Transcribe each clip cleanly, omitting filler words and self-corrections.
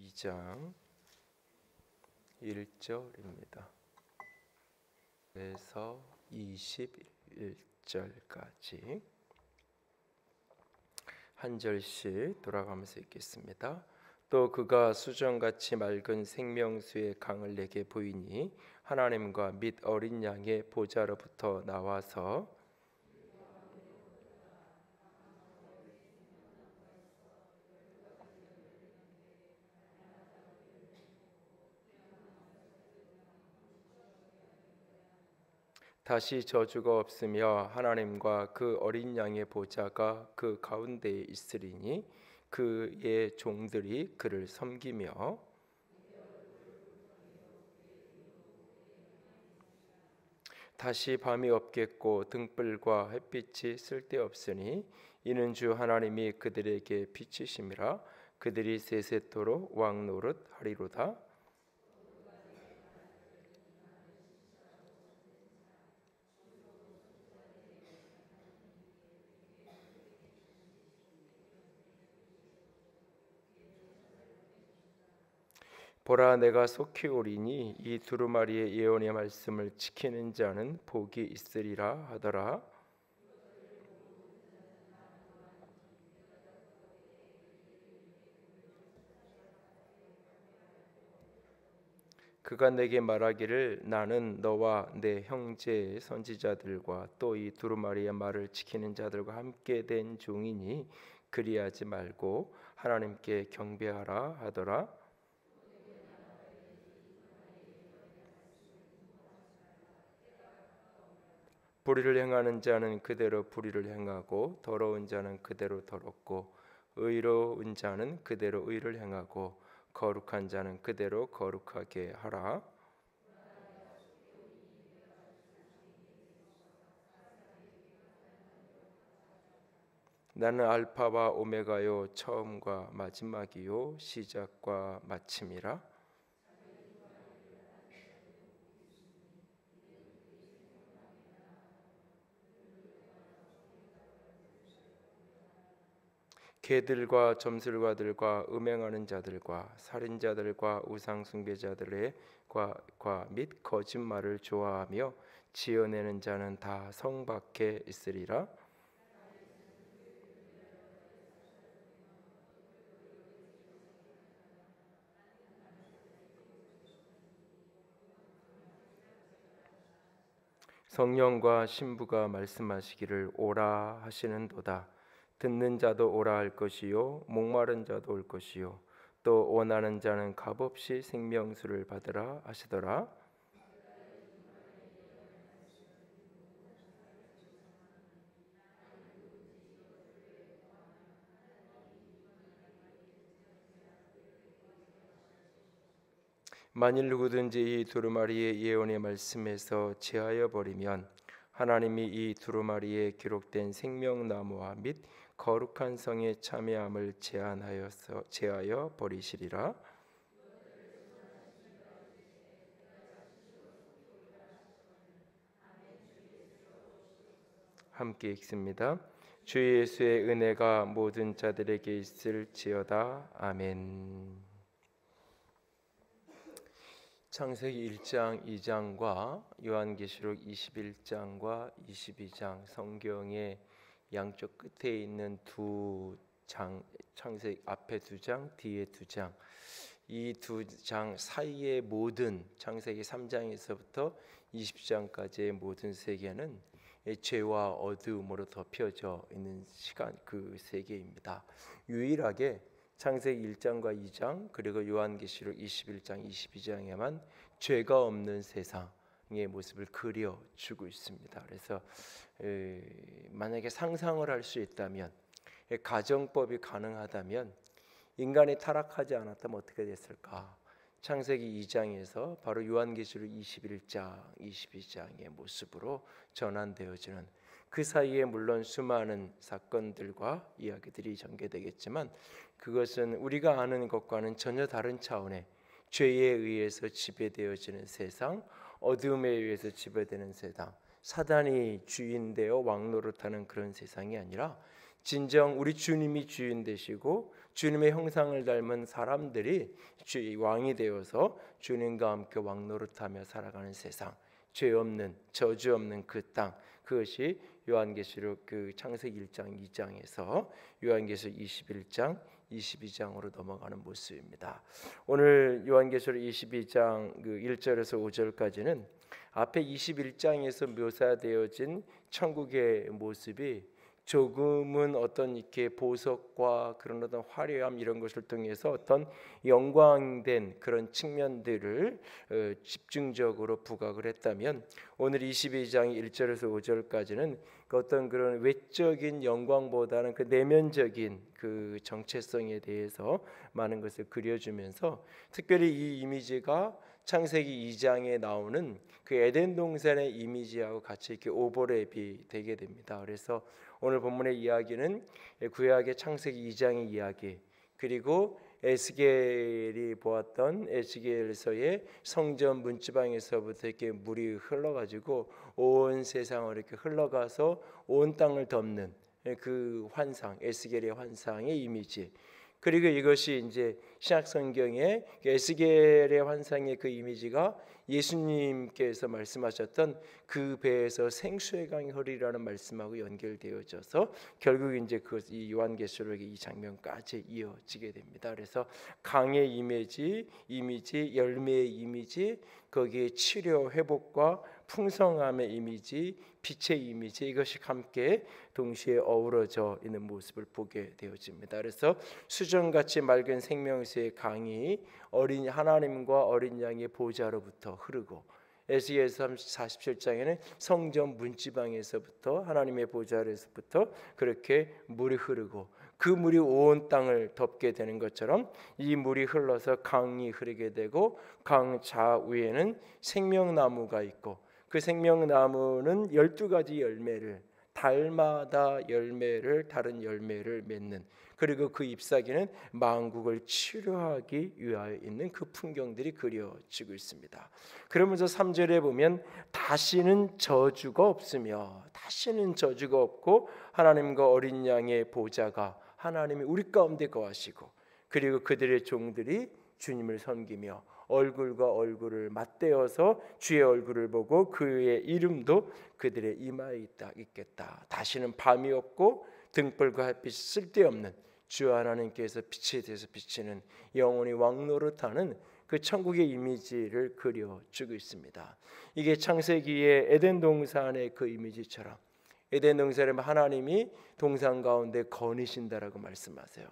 2장 1절입니다. 그래서 21절까지 한 절씩 돌아가면서 읽겠습니다. 또 그가 수정같이 맑은 생명수의 강을 내게 보이니 하나님과 및 어린 양의 보좌로부터 나와서 다시 저주가 없으며 하나님과 그 어린 양의 보좌가 그 가운데에 있으리니 그의 종들이 그를 섬기며 다시 밤이 없겠고 등불과 햇빛이 쓸데없으니 이는 주 하나님이 그들에게 빛이심이라. 그들이 세세토록 왕 노릇 하리로다. 보라, 내가 속히 오리니 이 두루마리의 예언의 말씀을 지키는 자는 복이 있으리라 하더라. 그가 내게 말하기를 나는 너와 내 형제의 선지자들과 또 이 두루마리의 말을 지키는 자들과 함께 된 종이니 그리하지 말고 하나님께 경배하라 하더라. 불의를 행하는 자는 그대로 불의를 행하고 더러운 자는 그대로 더럽고 의로운 자는 그대로 의를 행하고 거룩한 자는 그대로 거룩하게 하라. 나는 알파와 오메가요 처음과 마지막이요 시작과 마침이라. 개들과 점술가들과 음행하는 자들과 살인자들과 우상 숭배자들의 과 및 거짓말을 좋아하며 지어내는 자는 다 성 밖에 있으리라. 성령과 신부가 말씀하시기를 오라 하시는도다. 듣는 자도 오라 할 것이요 목마른 자도 올 것이요 또 원하는 자는 값없이 생명수를 받으라 하시더라. 만일 누구든지 이 두루마리의 예언의 말씀에서 제하여 버리면 하나님이 이 두루마리에 기록된 생명나무와 및 거룩한 성의 참여함을 제하여 버리시리라. 함께 읽습니다. 주 예수의 은혜가 모든 자들에게 있을지어다. 아멘. 창세기 1장, 2장과 요한계시록 21장과 22장 성경의 양쪽 끝에 있는 두 장, 창세기 앞에 두 장, 뒤에 두 장, 이 두 장 사이의 모든 창세기 3장에서부터 20장까지의 모든 세계는 죄와 어두움으로 덮여져 있는 시간 그 세계입니다. 유일하게 창세기 1장과 2장 그리고 요한계시록 21장, 22장에만 죄가 없는 세상의 모습을 그려주고 있습니다. 그래서 만약에 상상을 할 수 있다면, 가정법이 가능하다면 인간이 타락하지 않았다면 어떻게 됐을까? 창세기 2장에서 바로 요한계시록 21장, 22장의 모습으로 전환되어지는 그 사이에 물론 수많은 사건들과 이야기들이 전개되겠지만 그것은 우리가 아는 것과는 전혀 다른 차원의 죄에 의해서 지배되어지는 세상, 어둠에 의해서 지배되는 세상, 사단이 주인 되어 왕노릇하는 그런 세상이 아니라 진정 우리 주님이 주인 되시고 주님의 형상을 닮은 사람들이 왕이 되어서 주님과 함께 왕노릇하며 살아가는 세상, 죄 없는 저주 없는 그 땅, 그것이 요한계시록 그 창세기 1장 2장에서 요한계시록 21장 22장으로 넘어가는 모습입니다. 오늘 요한계시록 22장 그 1절에서 5절까지는 앞에 21장에서 묘사되어진 천국의 모습이 조금은 어떤 이렇게 보석과 그런 어떤 화려함 이런 것을 통해서 어떤 영광된 그런 측면들을 집중적으로 부각을 했다면, 오늘 22장 1절에서 5절까지는 그 어떤 그런 외적인 영광보다는 그 내면적인 그 정체성에 대해서 많은 것을 그려주면서, 특별히 이 이미지가 창세기 2장에 나오는 그 에덴 동산의 이미지하고 같이 이렇게 오버랩이 되게 됩니다. 그래서 오늘 본문의 이야기는 구약의 창세기 2장의 이야기, 그리고 에스겔이 보았던 에스겔서의 성전 문지방에서부터 이렇게 물이 흘러가지고 온 세상을 이렇게 흘러가서 온 땅을 덮는 그 환상, 에스겔의 환상의 이미지, 그리고 이것이 이제 신약 성경의 에스겔의 환상의 그 이미지가 예수님께서 말씀하셨던 그 배에서 생수의 강이 흐르리라는 말씀하고 연결되어져서 결국 이제 이 요한계시록의 이 장면까지 이어지게 됩니다. 그래서 강의 이미지, 열매의 이미지, 거기에 치료, 회복과 풍성함의 이미지, 빛의 이미지, 이것이 함께 동시에 어우러져 있는 모습을 보게 되어집니다. 그래서 수정같이 맑은 생명수의 강이 어린 하나님과 어린 양의 보좌로부터 흐르고, 에스겔 47장에는 성전 문지방에서부터 하나님의 보좌에서부터 그렇게 물이 흐르고 그 물이 온 땅을 덮게 되는 것처럼 이 물이 흘러서 강이 흐르게 되고, 강 좌우에는 생명나무가 있고 그 생명나무는 12가지 열매를, 달마다 다른 열매를 맺는, 그리고 그 잎사귀는 만국을 치료하기 위하여 있는 그 풍경들이 그려지고 있습니다. 그러면서 3절에 보면 다시는 저주가 없으며, 다시는 저주가 없고 하나님과 어린 양의 보좌가 하나님이 우리 가운데 거하시고, 그리고 그들의 종들이 주님을 섬기며 얼굴과 얼굴을 맞대어서 주의 얼굴을 보고 그의 이름도 그들의 이마에 있겠다. 다시는 밤이 없고 등불과 햇빛이 쓸데없는 주 하나님께서 빛에 대해서 비치는 영원히 왕노릇하는 그 천국의 이미지를 그려주고 있습니다. 이게 창세기의 에덴 동산의 그 이미지처럼, 에덴 동산에 하나님이 동산 가운데 거니신다라고 말씀하세요.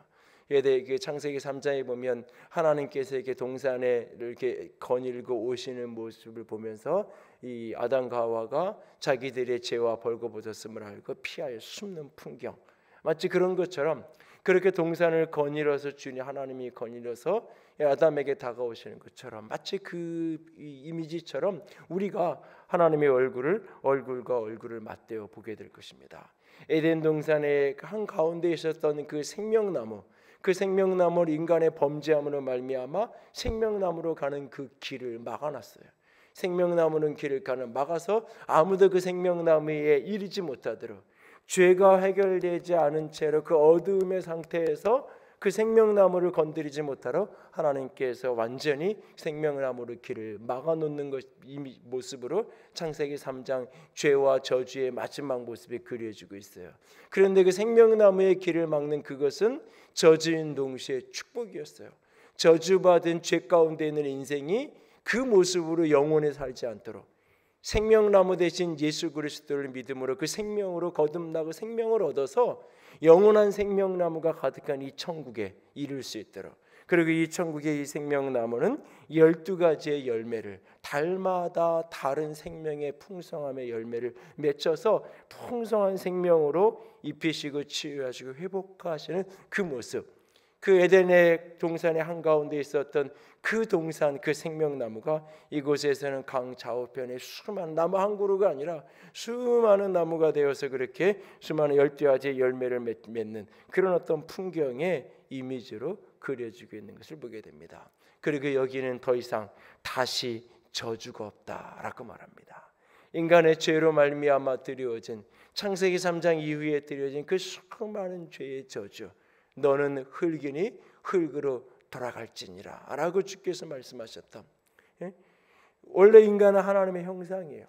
창세기 3장에 보면 하나님께서 이렇게 동산에 이렇게 거닐고 오시는 모습을 보면서 이 아담과 하와가 자기들의 죄와 벌거벗었음을 알고 피하여 숨는 풍경, 마치 그런 것처럼 그렇게 동산을 거닐어서 주님 하나님이 거닐어서 아담에게 다가오시는 것처럼, 마치 그 이미지처럼 우리가 하나님의 얼굴과 얼굴을 맞대어 보게 될 것입니다. 에덴 동산의 한 가운데 있었던 그 생명나무, 그 생명나무를 인간의 범죄함으로 말미암아 생명나무로 가는 그 길을 막아놨어요. 생명나무는 길을 막아서 아무도 그 생명나무에 이르지 못하도록, 죄가 해결되지 않은 채로 그 어두움의 상태에서 그 생명나무를 건드리지 못하도록 하나님께서 완전히 생명나무의 길을 막아놓는 이 모습으로 창세기 3장 죄와 저주의 마지막 모습이 그려지고 있어요. 그런데 그 생명나무의 길을 막는 그것은 저주인 동시에 축복이었어요. 저주받은 죄 가운데 있는 인생이 그 모습으로 영원히 살지 않도록 생명나무 대신 예수 그리스도를 믿음으로 그 생명으로 거듭나고 생명을 얻어서 영원한 생명나무가 가득한 이 천국에 이룰 수 있도록, 그리고 이 천국의 이 생명나무는 12가지의 열매를, 달마다 다른 생명의 풍성함의 열매를 맺혀서 풍성한 생명으로 입히시고 치유하시고 회복하시는 그 모습, 그 에덴의 동산의 한가운데 있었던 그 동산, 그 생명나무가 이곳에서는 강 좌우편에 수많은 나무 한 그루가 아니라 수많은 나무가 되어서 그렇게 수많은 12가지의 열매를 맺는 그런 어떤 풍경의 이미지로 그려지고 있는 것을 보게 됩니다. 그리고 여기는 더 이상 다시 저주가 없다라고 말합니다. 인간의 죄로 말미암아 드리워진 창세기 3장 이후에 드려진 그 수많은 죄의 저주, 너는 흙이니 흙으로 돌아갈지니라 라고 주께서 말씀하셨다. 원래 인간은 하나님의 형상이에요.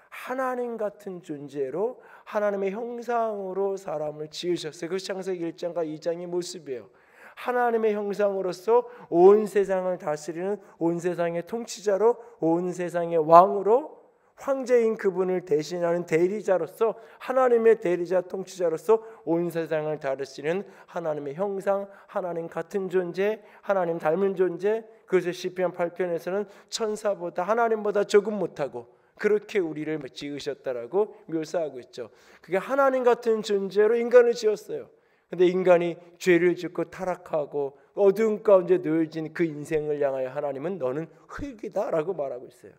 하나님 같은 존재로 하나님의 형상으로 사람을 지으셨어요. 그 창세기 1장과 2장의 모습이에요. 하나님의 형상으로서 온 세상을 다스리는 온 세상의 통치자로, 온 세상의 왕으로, 황제인 그분을 대신하는 대리자로서, 하나님의 대리자 통치자로서 온 세상을 다스리는 하나님의 형상, 하나님 같은 존재, 하나님 닮은 존재. 그래서 시편 8편에서는 천사보다 하나님보다 조금 못하고 그렇게 우리를 지으셨다라고 묘사하고 있죠. 그게 하나님 같은 존재로 인간을 지었어요. 근데 인간이 죄를 짓고 타락하고 어두운 가운데 놓여진 그 인생을 향하여 하나님은 너는 흙이다라고 말하고 있어요.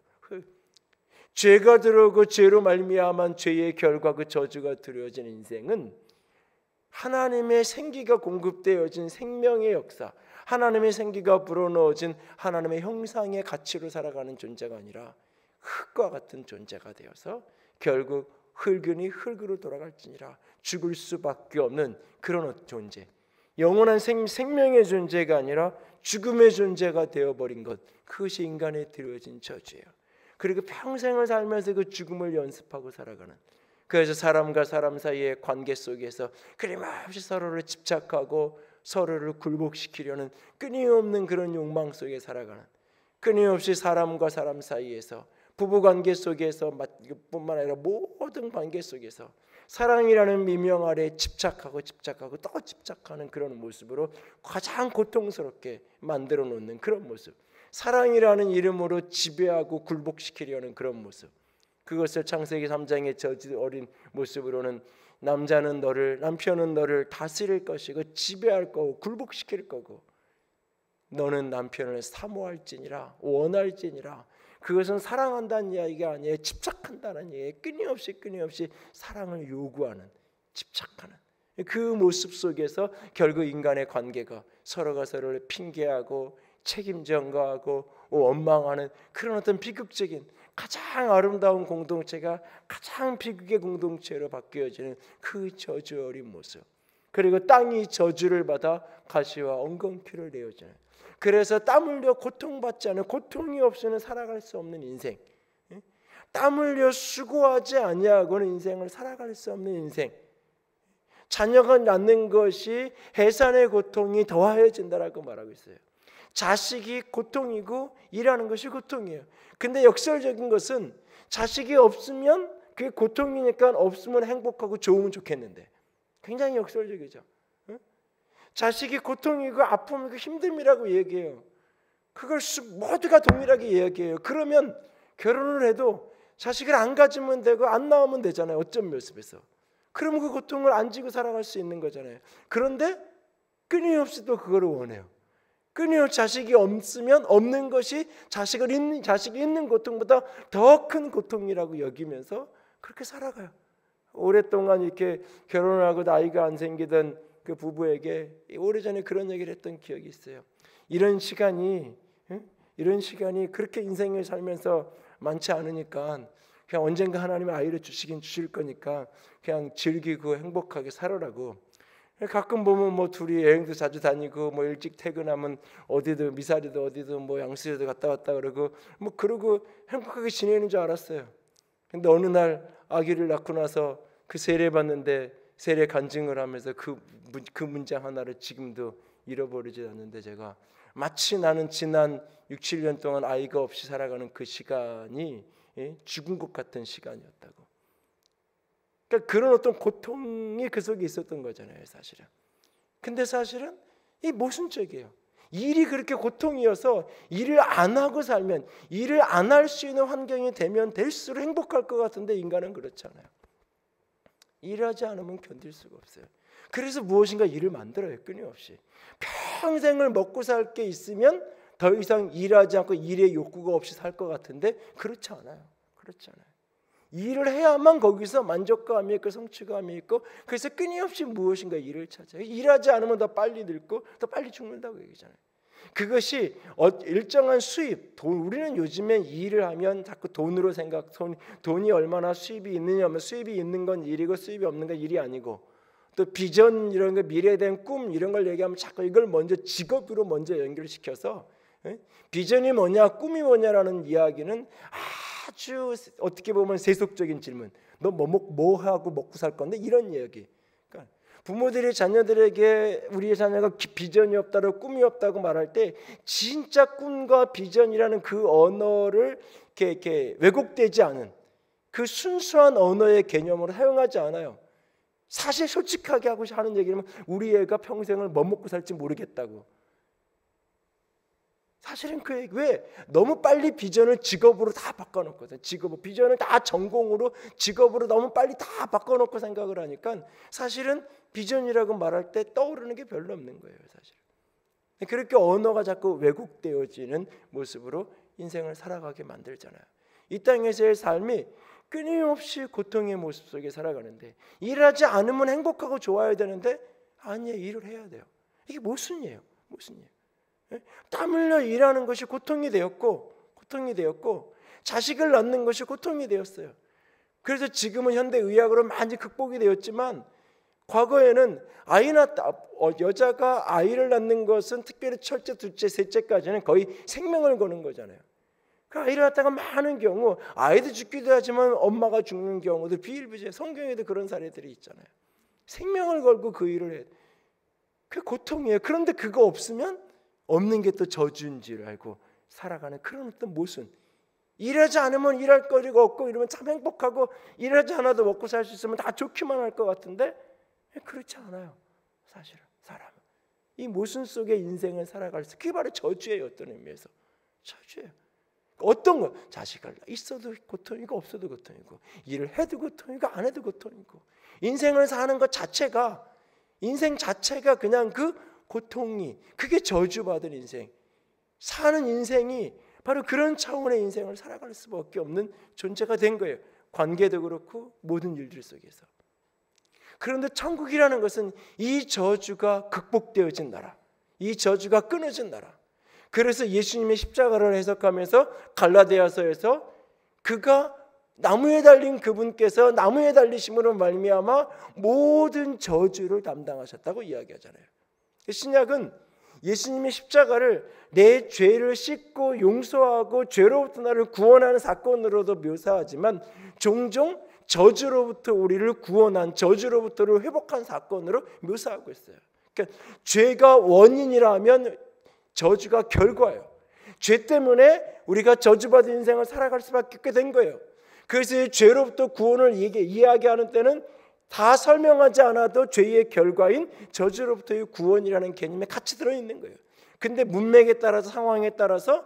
죄가 들어오고 죄로 말미암은 죄의 결과, 그 저주가 들어진 인생은 하나님의 생기가 공급되어진 생명의 역사, 하나님의 생기가 불어넣어진 하나님의 형상의 가치로 살아가는 존재가 아니라 흙과 같은 존재가 되어서 결국 흙이니 흙으로 돌아갈지니라, 죽을 수밖에 없는 그런 존재, 영원한 생명의 존재가 아니라 죽음의 존재가 되어버린 것, 그것이 인간에 들어진 저주예요. 그리고 평생을 살면서 그 죽음을 연습하고 살아가는, 그래서 사람과 사람 사이의 관계 속에서 끊임없이 서로를 집착하고 서로를 굴복시키려는 끊임없는 그런 욕망 속에 살아가는, 끊임없이 사람과 사람 사이에서 부부관계 속에서 뿐만 아니라 모든 관계 속에서 사랑이라는 미명 아래 집착하고 또 집착하는 그런 모습으로 가장 고통스럽게 만들어 놓는 그런 모습, 사랑이라는 이름으로 지배하고 굴복시키려는 그런 모습, 그것을 창세기 3장의 저주 어린 모습으로는 남편은 너를 다스릴 것이고 지배할 거고 굴복시킬 거고, 너는 남편을 사모할지니라, 원할지니라. 그것은 사랑한다는 이야기가 아니에요. 집착한다는 얘기예요. 끊임없이 사랑을 요구하는, 집착하는 그 모습 속에서 결국 인간의 관계가 서로가 서로를 핑계하고 책임 전가하고 원망하는 그런 어떤 비극적인, 가장 아름다운 공동체가 가장 비극의 공동체로 바뀌어지는 그 저주 어린 모습, 그리고 땅이 저주를 받아 가시와 엉겅퀴를 내어주는, 그래서 땀 흘려 고통받지 않은, 고통이 없이는 살아갈 수 없는 인생, 땀 흘려 수고하지 아니하고는 인생을 살아갈 수 없는 인생, 자녀가 낳는 것이 해산의 고통이 더하여진다라고 말하고 있어요. 자식이 고통이고 일하는 것이 고통이에요. 근데 역설적인 것은 자식이 없으면 그게 고통이니까 없으면 행복하고 좋으면 좋겠는데, 굉장히 역설적이죠. 자식이 고통이고 아픔이고 힘듦이라고 얘기해요. 그걸 모두가 동일하게 이야기해요. 그러면 결혼을 해도 자식을 안 가지면 되고 안 낳으면 되잖아요. 어떤 모습에서. 그러면 그 고통을 안 지고 살아갈 수 있는 거잖아요. 그런데 끊임없이 또 그거를 원해요. 끊임없이 자식이 없으면 없는 것이 자식이 있는 고통보다 더 큰 고통이라고 여기면서 그렇게 살아가요. 오랫동안 이렇게 결혼을 하고 아이가 안 생기던 그 부부에게 오래전에 그런 얘기를 했던 기억이 있어요. 이런 시간이 그렇게 인생을 살면서 많지 않으니까 그냥 언젠가 하나님이 아이를 주실 거니까 그냥 즐기고 행복하게 살아라고. 가끔 보면 뭐 둘이 여행도 자주 다니고 뭐 일찍 퇴근하면 어디든 미사리도 어디든 뭐 양수리도 갔다 왔다 그러고 뭐 그러고 행복하게 지내는 줄 알았어요. 근데 어느 날 아기를 낳고 나서 그 세례 받는데 세례 간증을 하면서 그 문장 하나를 지금도 잃어버리지 않는데, 제가 마치 나는 지난 6, 7년 동안 아이가 없이 살아가는 그 시간이 죽은 것 같은 시간이었다고. 그러니까 그런 어떤 고통이 그 속에 있었던 거잖아요, 사실은. 근데 사실은 이 모순적이에요. 일이 그렇게 고통이어서 일을 안 하고 살면, 일을 안 할 수 있는 환경이 되면 될수록 행복할 것 같은데 인간은 그렇잖아요. 일하지 않으면 견딜 수가 없어요. 그래서 무엇인가 일을 만들어요, 끊임없이. 평생을 먹고 살 게 있으면 더 이상 일하지 않고 일의 욕구가 없이 살 것 같은데 그렇지 않아요. 일을 해야만 거기서 만족감이 있고 성취감이 있고, 그래서 끊임없이 무엇인가 일을 찾아요. 일하지 않으면 더 빨리 늙고 더 빨리 죽는다고 얘기잖아요. 그것이 일정한 수입, 우리는 요즘에 일을 하면 자꾸 돈으로 돈이 얼마나 수입이 있느냐면 수입이 있는 건 일이고 수입이 없는 건 일이 아니고, 또 비전 이런 거, 미래에 대한 꿈 이런 걸 얘기하면 자꾸 이걸 먼저 직업으로 먼저 연결시켜서, 비전이 뭐냐 꿈이 뭐냐라는 이야기는 아주 어떻게 보면 세속적인 질문. 너 뭐 하고 먹고 살 건데, 이런 이야기. 그러니까 부모들이 자녀들에게 우리의 자녀가 비전이 없다고 꿈이 없다고 말할 때 진짜 꿈과 비전이라는 그 언어를 이렇게 왜곡되지 않은 그 순수한 언어의 개념으로 사용하지 않아요. 사실 솔직하게 하고 하는 얘기는 우리 애가 평생을 뭐 먹고 살지 모르겠다고. 사실은 왜 너무 빨리 비전을 직업으로 다 바꿔놓거든. 비전을 다 전공으로 직업으로 너무 빨리 다 바꿔놓고 생각을 하니까 사실은 비전이라고 말할 때 떠오르는 게 별로 없는 거예요. 사실. 그렇게 언어가 자꾸 왜곡되어지는 모습으로 인생을 살아가게 만들잖아요. 이 땅에서의 삶이 끊임없이 고통의 모습 속에 살아가는데, 일하지 않으면 행복하고 좋아야 되는데 아니에요. 일을 해야 돼요. 이게 모순이에요. 땀 흘려 일하는 것이 고통이 되었고 자식을 낳는 것이 고통이 되었어요. 그래서 지금은 현대의학으로 많이 극복이 되었지만, 과거에는 여자가 아이를 낳는 것은 특별히 첫째, 둘째, 셋째까지는 거의 생명을 거는 거잖아요. 그 아이를 낳다가 많은 경우 아이도 죽기도 하지만 엄마가 죽는 경우도 비일비재, 성경에도 그런 사례들이 있잖아요. 생명을 걸고 그 일을 해. 그 고통이에요. 그런데 그거 없으면 없는 게 또 저주인 줄 알고 살아가는 그런 어떤 모순. 일하지 않으면 일할 거리가 없고 이러면 참 행복하고, 일하지 않아도 먹고 살 수 있으면 다 좋기만 할 것 같은데 그렇지 않아요. 사실은 사람은 이 모순 속에 인생을 살아갈 수, 그게 바로 저주예요. 어떤 의미에서 저주예요. 어떤 거, 자식을 있어도 고통이고 없어도 고통이고, 일을 해도 고통이고 안 해도 고통이고, 인생을 사는 것 자체가, 인생 자체가 그냥 그 고통이, 그게 저주받은 인생, 사는 인생이 바로 그런 차원의 인생을 살아갈 수밖에 없는 존재가 된 거예요. 관계도 그렇고 모든 일들 속에서. 그런데 천국이라는 것은 이 저주가 극복되어진 나라, 이 저주가 끊어진 나라. 그래서 예수님의 십자가를 해석하면서 갈라디아서에서 그가 나무에 달린 그분께서 나무에 달리심으로 말미암아 모든 저주를 담당하셨다고 이야기하잖아요. 신약은 예수님의 십자가를 내 죄를 씻고 용서하고 죄로부터 나를 구원하는 사건으로도 묘사하지만, 종종 저주로부터 우리를 구원한, 저주로부터를 회복한 사건으로 묘사하고 있어요. 그러니까 죄가 원인이라면 저주가 결과예요. 죄 때문에 우리가 저주받은 인생을 살아갈 수밖에 없게 된 거예요. 그래서 이 죄로부터 구원을 이야기하는 때는 다 설명하지 않아도 죄의 결과인 저주로부터의 구원이라는 개념에 같이 들어있는 거예요. 근데 문맥에 따라서, 상황에 따라서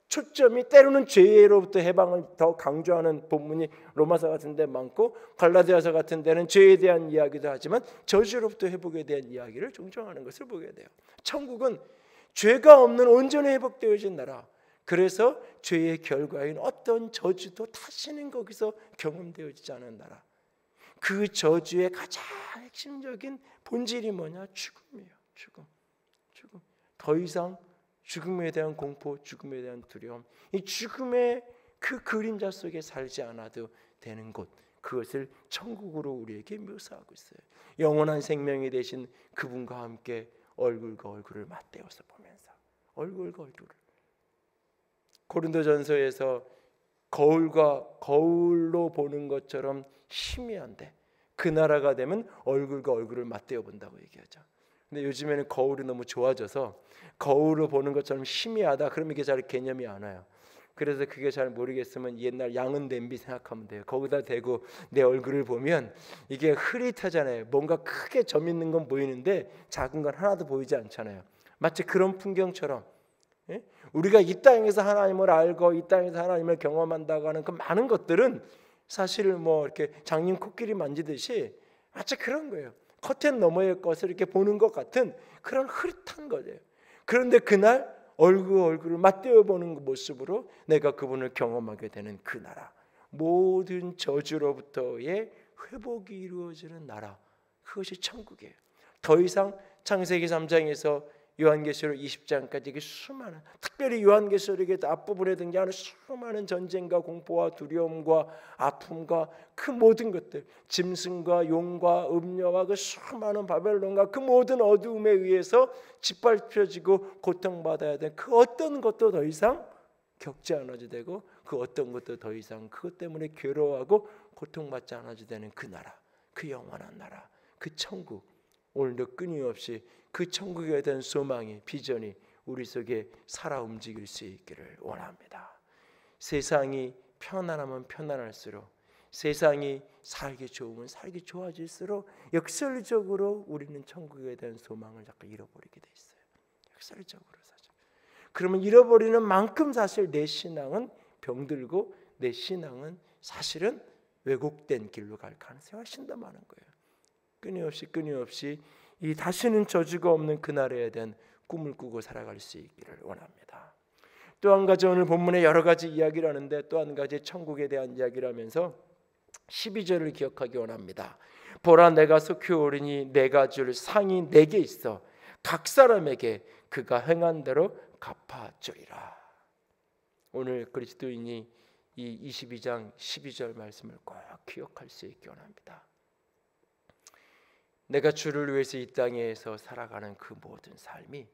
초점이 때로는 죄로부터 해방을 더 강조하는 본문이 로마서 같은 데 많고, 갈라디아서 같은 데는 죄에 대한 이야기도 하지만 저주로부터 회복에 대한 이야기를 종종 하는 것을 보게 돼요. 천국은 죄가 없는 온전히 회복되어진 나라. 그래서 죄의 결과인 어떤 저주도 다시는 거기서 경험되어지지 않은 나라. 그 저주의 가장 핵심적인 본질이 뭐냐? 죽음이에요. 죽음. 더 이상 죽음에 대한 공포, 죽음에 대한 두려움, 이 죽음의 그 그림자 속에 살지 않아도 되는 곳, 그것을 천국으로 우리에게 묘사하고 있어요. 영원한 생명이 되신 그분과 함께 얼굴과 얼굴을 맞대어서 보면서, 얼굴과 얼굴을. 고린도전서에서 거울과 거울로 보는 것처럼 희미한데, 그 나라가 되면 얼굴과 얼굴을 맞대어 본다고 얘기하죠. 근데 요즘에는 거울이 너무 좋아져서 거울로 보는 것처럼 희미하다 그러면 이게 잘 개념이 안 와요. 그래서 그게 잘 모르겠으면 옛날 양은 냄비 생각하면 돼요. 거기다 대고 내 얼굴을 보면 이게 흐릿하잖아요. 뭔가 크게 점 있는 건 보이는데 작은 건 하나도 보이지 않잖아요. 마치 그런 풍경처럼, 우리가 이 땅에서 하나님을 알고 이 땅에서 하나님을 경험한다고 하는 그 많은 것들은 사실 뭐 이렇게 장님 코끼리 만지듯이 마치 그런 거예요. 커튼 너머의 것을 이렇게 보는 것 같은 그런 흐릿한 거예요. 그런데 그날 얼굴을 맞대어 보는 모습으로 내가 그분을 경험하게 되는 그 나라, 모든 저주로부터의 회복이 이루어지는 나라, 그것이 천국이에요. 더 이상 창세기 3장에서 요한계시록 20장까지 이게 수많은, 특별히 요한계시록의 앞부분에 등장하는 수많은 전쟁과 공포와 두려움과 아픔과 그 모든 것들, 짐승과 용과 음녀와 그 수많은 바벨론과 그 모든 어두움에 의해서 짓밟혀지고 고통받아야 된 그 어떤 것도 더 이상 겪지 않아도 되고, 그 어떤 것도 더 이상 그것 때문에 괴로워하고 고통받지 않아도 되는 그 나라, 그 영원한 나라, 그 천국, 오늘도 끊임없이 그 천국에 대한 소망이, 비전이 우리 속에 살아 움직일 수 있기를 원합니다. 세상이 편안하면 편안할수록, 세상이 살기 좋으면 살기 좋아질수록 역설적으로 우리는 천국에 대한 소망을 자꾸 잃어버리게 돼 있어요. 역설적으로 사실. 그러면 잃어버리는 만큼 사실 내 신앙은 병들고, 내 신앙은 사실은 왜곡된 길로 갈 가능성이 훨씬 더 많은 거예요. 끊임없이 이 다시는 저주가 없는 그날에 대한 꿈을 꾸고 살아갈 수 있기를 원합니다. 또 한 가지, 오늘 본문에 여러 가지 이야기를 하는데 또 한 가지 천국에 대한 이야기를 하면서 12절을 기억하기 원합니다. 보라, 내가 속히 오르니 내가 줄 상이 내게 있어 각 사람에게 그가 행한 대로 갚아주리라. 오늘 그리스도인이 이 22장 12절 말씀을 꼭 기억할 수 있기 원합니다. 내가 주를 위해서 이 땅에서 살아가는 그 모든 삶이,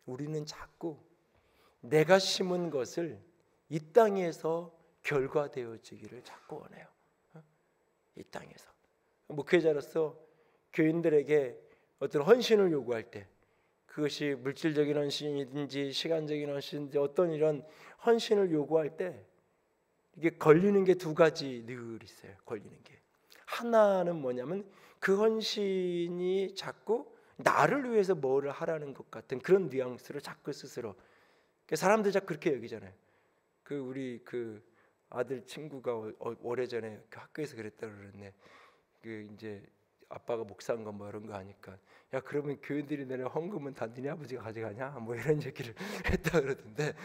우리는 자꾸 내가 심은 것을 이 땅에서 결과되어지기를 자꾸 원해요. 이 땅에서 목회자로서 교인들에게 어떤 헌신을 요구할 때, 그것이 물질적인 헌신이든지 시간적인 헌신이든지 어떤 이런 헌신을 요구할 때 이게 걸리는 게 두 가지 늘 있어요. 걸리는 게 하나는 뭐냐면 그 헌신이 자꾸 나를 위해서 뭐를 하라는 것 같은 그런 뉘앙스를 자꾸 스스로, 사람들 자꾸 그렇게 여기잖아요. 그 우리 그 아들 친구가 오래전에 그 학교에서 그랬다 그러는데, 그 이제 아빠가 목사인 거 뭐 이런 거 하니까, 야 그러면 교인들이 내는 헌금은 다 니네 아버지가 가져가냐? 뭐 이런 얘기를 했다 그러던데,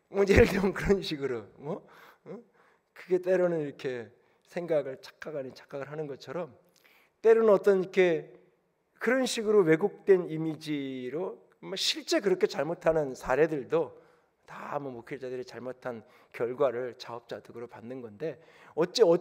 뭐 예를 들면 그런 식으로 그게 때로는 이렇게 생각을 착각을 하는 것처럼, 때로는 어떤 이렇게 그런 식으로 왜곡된 이미지로 실제 그렇게 잘못하는 사례들도 다 목회자들이 잘못한 결과를 자업자득으로 받는 건데,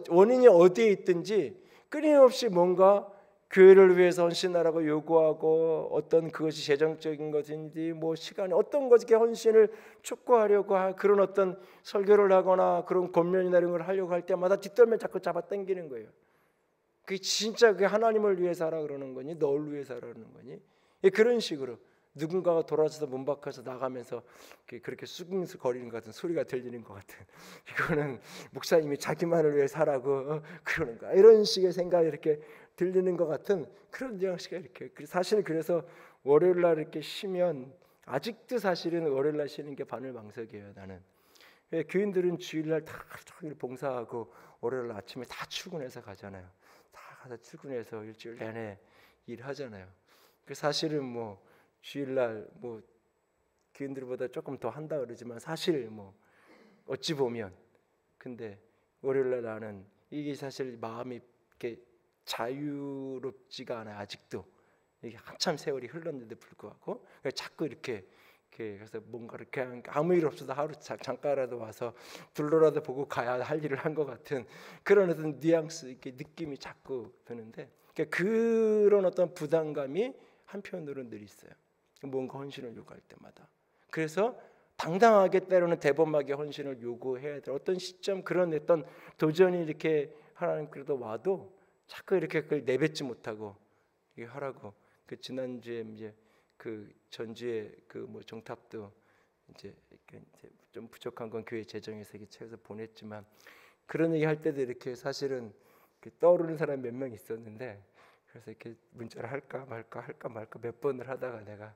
원인이 어디에 있든지 끊임없이 뭔가 교회를 위해서 헌신하라고 요구하고, 어떤 그것이 재정적인 것인지 뭐 시간이 어떤 것에 헌신을 촉구하려고 그런 어떤 설교를 하거나 그런 권면이나 이런 걸 하려고 할 때마다 뒷덜미 자꾸 잡아당기는 거예요. 그게 진짜 그 하나님을 위해서 하라 그러는 거니, 너를 위해서 하라 그러는 거니? 그런 식으로 누군가가 돌아서서 문 밖에서 나가면서 그렇게 수긍거리는 것 같은 소리가 들리는 것 같은, 이거는 목사님이 자기만을 위해서 하라고 그러는 거야, 이런 식의 생각이 이렇게 들리는 것 같은 그런 뉘앙스가 이렇게. 사실 그래서 월요일날 이렇게 쉬면, 아직도 사실은 월요일날 쉬는 게 바늘방석이에요. 나는 교인들은 주일날 다 봉사하고 월요일 아침에 다 출근해서 가잖아요. 다 가서 출근해서 일주일 내내 일하잖아요. 사실은 뭐 주일날 뭐 교인들보다 조금 더 한다 그러지만, 사실 뭐 어찌 보면, 근데 월요일날 나는 이게 사실 마음이 이렇게 자유롭지가 않아요. 아직도 이게 한참 세월이 흘렀는데 불구하고 자꾸 이렇게 그래서 뭔가를 그냥 아무 일 없어도 하루 잠깐이라도 와서 둘러라도 보고 가야 할 일을 한 것 같은 그런 어떤 뉘앙스, 이렇게 느낌이 자꾸 드는데, 그런 어떤 부담감이 한편으로는 늘 있어요. 뭔가 헌신을 요구할 때마다. 그래서 당당하게 때로는 대범하게 헌신을 요구해야 될 어떤 시점, 그런 어떤 도전이 이렇게 하나님 그래도 와도 자꾸 이렇게 그걸 내뱉지 못하고 이게 하라고. 그 지난주에 이제 그 전주에 그 뭐 정탑도 이제 좀 부족한 건 교회 재정에서 이렇게 채워서 보냈지만, 그런 얘기 할 때도 이렇게 사실은 떠오르는 사람이 몇 명 있었는데, 그래서 이렇게 문자를 할까 말까 몇 번을 하다가 내가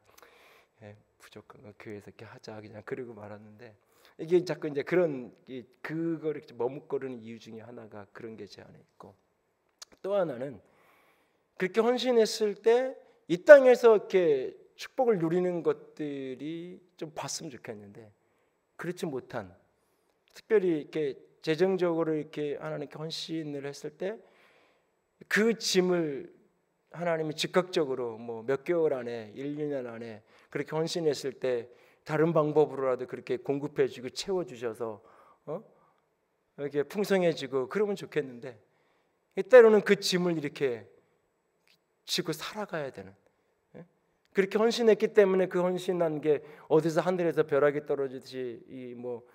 부족한 거 교회에서 이렇게 하자 그냥 그러고 말았는데, 이게 자꾸 이제 그런 그거를 머뭇거리는 이유 중에 하나가 그런 게 제 안에 있고, 또 하나는 그렇게 헌신했을 때 이 땅에서 이렇게 축복을 누리는 것들이 좀 봤으면 좋겠는데, 그렇지 못한, 특별히 이렇게 재정적으로 이렇게 하나님께 헌신을 했을 때 그 짐을 하나님이 즉각적으로 뭐 몇 개월 안에 1, 2년 안에 그렇게 헌신했을 때 다른 방법으로라도 그렇게 공급해 주고 채워 주셔서 이렇게 풍성해지고 그러면 좋겠는데, 때로는 그 짐을 이렇게 지고 살아가야 되는, 그렇게 헌신했기 때문에 그 헌신한 게 어디서 하늘에서 벼락이 떨어지듯이 이 뭐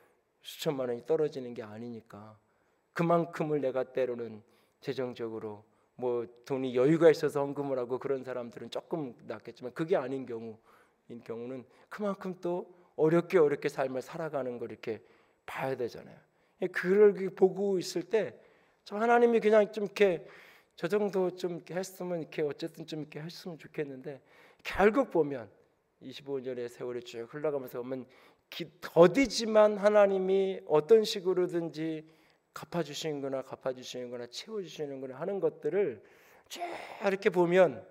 수천만 원이 떨어지는 게 아니니까, 그만큼을 내가 때로는 재정적으로 뭐 돈이 여유가 있어서 헌금을 하고 그런 사람들은 조금 낫겠지만, 그게 아닌 경우는 그만큼 또 어렵게 삶을 살아가는 걸 이렇게 봐야 되잖아요. 그걸 보고 있을 때 하나님이 그냥 좀 이렇게 저 정도 좀 이렇게 했으면 이렇게 어쨌든 좀 이렇게 했으면 좋겠는데, 결국 보면 25년의 세월이 쭉 흘러가면서 보면 더디지만 하나님이 어떤 식으로든지 갚아주시는구나 채워주시는구나 하는 것들을 쭉 이렇게 보면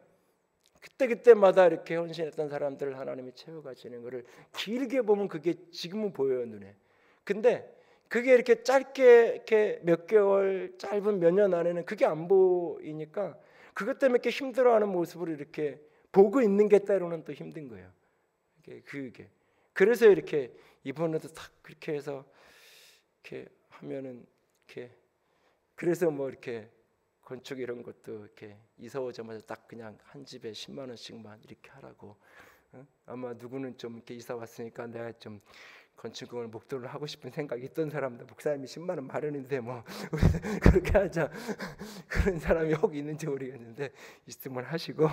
그때마다 이렇게 헌신했던 사람들을 하나님이 채워가시는 것을 길게 보면 그게 지금은 보여요, 눈에. 근데 그게 이렇게 짧게 이렇게 몇 개월, 짧은 몇 년 안에는 그게 안 보이니까 그것 때문에 이렇게 힘들어하는 모습을 이렇게 보고 있는 게 때로는 또 힘든 거예요. 그게 그래서 이렇게 이번에도 딱 그렇게 해서 이렇게 하면은 이렇게, 그래서 뭐 이렇게 건축 이런 것도 이렇게 이사 오자마자 딱 그냥 한 집에 10만 원씩만 이렇게 하라고. 아마 누구는 좀 이렇게 이사 왔으니까 내가 좀 건축을 목도를 하고 싶은 생각이 있던 사람들, 목사님이 10만 원 마련인데 뭐 그렇게 하자 그런 사람이 혹 있는지 모르겠는데 있으면 하시고.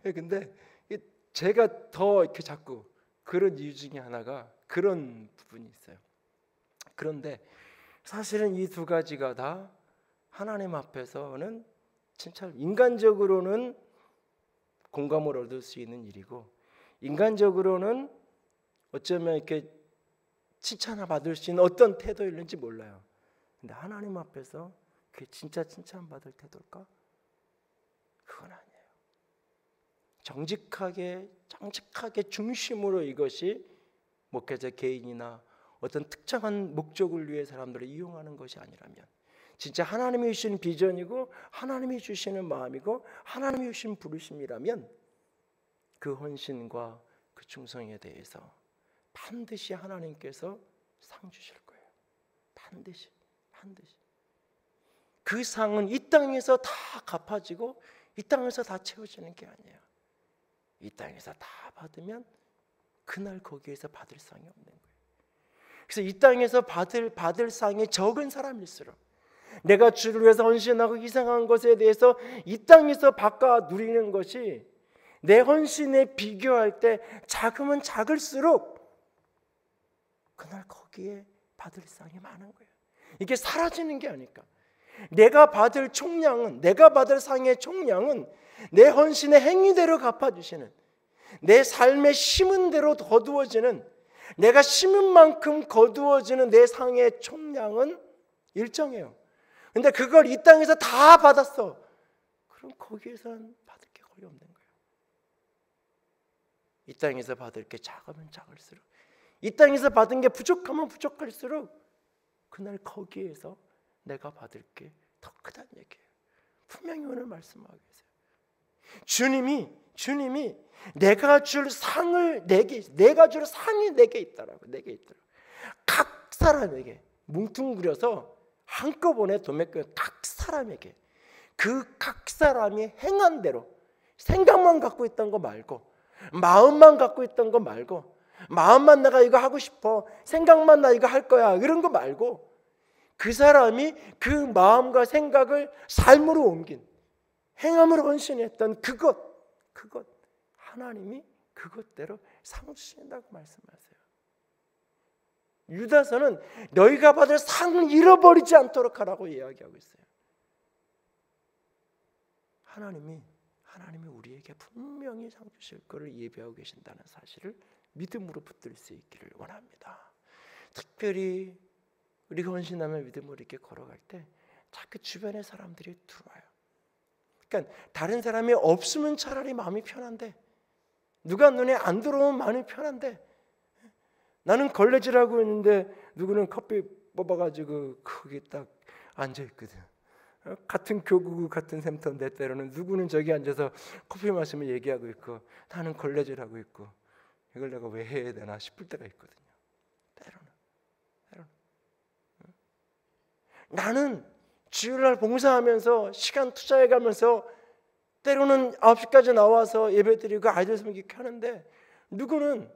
근데 제가 더 이렇게 자꾸 그런 이유 중에 하나가 그런 부분이 있어요. 그런데 사실은 이 두 가지가 다 하나님 앞에서는 진짜 인간적으로는 공감을 얻을 수 있는 일이고, 인간적으로는 어쩌면 이렇게 칭찬을 받을 수 있는 어떤 태도일는지 몰라요. 근데 하나님 앞에서 그게 진짜 칭찬받을 태도일까? 그건 아니에요. 정직하게 중심으로 이것이 목회자 개인이나 어떤 특정한 목적을 위해 사람들을 이용하는 것이 아니라면, 진짜 하나님이 주시는 비전이고 하나님이 주시는 마음이고 하나님이 주신 부르심이라면, 그 헌신과 그 충성에 대해서 반드시 하나님께서 상 주실 거예요. 반드시. 그 상은 이 땅에서 다 갚아지고 이 땅에서 다 채워지는 게 아니에요. 이 땅에서 다 받으면 그날 거기에서 받을 상이 없는 거예요. 그래서 이 땅에서 받을 상이 적은 사람일수록, 내가 주를 위해서 헌신하고 이상한 것에 대해서 이 땅에서 바꿔 누리는 것이 내 헌신에 비교할 때 작으면 작을수록 그날 거기에 받을 상이 많은 거예요. 이게 사라지는 게 아닐까. 내가 받을 상의 총량은 내 헌신의 행위대로 갚아주시는, 내 삶에 심은 대로 거두어지는, 내가 심은 만큼 거두어지는 내 상의 총량은 일정해요. 근데 그걸 이 땅에서 다 받았어. 그럼 거기에서는 받을 게 거의 없는 거예요. 이 땅에서 받을 게 작으면 작을수록, 이 땅에서 받은 게 부족하면 부족할수록 그날 거기에서 내가 받을 게 더 크다는 얘기예요. 분명히 오늘 말씀하고 계세요. 주님이 내가 줄 상이 내게 있다라고. 각 사람에게 뭉뚱그려서 한꺼번에 도매겨 각 사람에게, 그 각 사람이 행한 대로, 생각만 갖고 있던 거 말고, 마음만 갖고 있던 거 말고, 마음만 내가 이거 하고 싶어, 생각만 나 이거 할 거야, 이런 거 말고, 그 사람이 그 마음과 생각을 삶으로 옮긴, 행함으로 헌신했던 그것 하나님이 그것대로 상 주신다고 말씀하세요. 유다서는 너희가 받을 상을 잃어버리지 않도록 하라고 이야기하고 있어요. 하나님이 우리에게 분명히 상 주실 것을 예비하고 계신다는 사실을 믿음으로 붙들 수 있기를 원합니다. 특별히 우리가 헌신하며 믿음으로 이렇게 걸어갈 때 자꾸 주변의 사람들이 들어와요. 그러니까 다른 사람이 없으면 차라리 마음이 편한데, 누가 눈에 안 들어오면 마음이 편한데, 나는 걸레질하고 있는데 누구는 커피 뽑아가지고 거기 딱 앉아있거든. 같은 교구 같은 셈터인데 때로는 누구는 저기 앉아서 커피 마시며 얘기하고 있고 나는 걸레질하고 있고 이걸 내가 왜 해야 되나 싶을 때가 있거든요. 때로는 나는 주일날 봉사하면서 시간 투자해가면서 때로는 9시까지 나와서 예배드리고 아이들 섬기게 하는데 누구는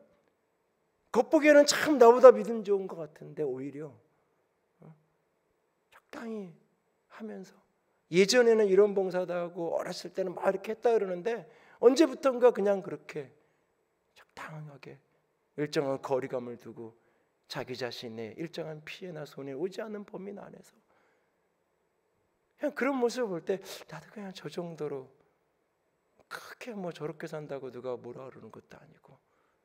겉보기에는 참 나보다 믿음 좋은 것 같은데 오히려 적당히 하면서 예전에는 이런 봉사도 하고 어렸을 때는 막 이렇게 했다 그러는데 언제부턴가 그냥 그렇게 적당하게 일정한 거리감을 두고 자기 자신의 일정한 피해나 손해 오지 않는 범위 안에서 그냥 그런 모습을 볼 때 나도 그냥 저 정도로 크게 뭐 저렇게 산다고 누가 뭐라 그러는 것도 아니고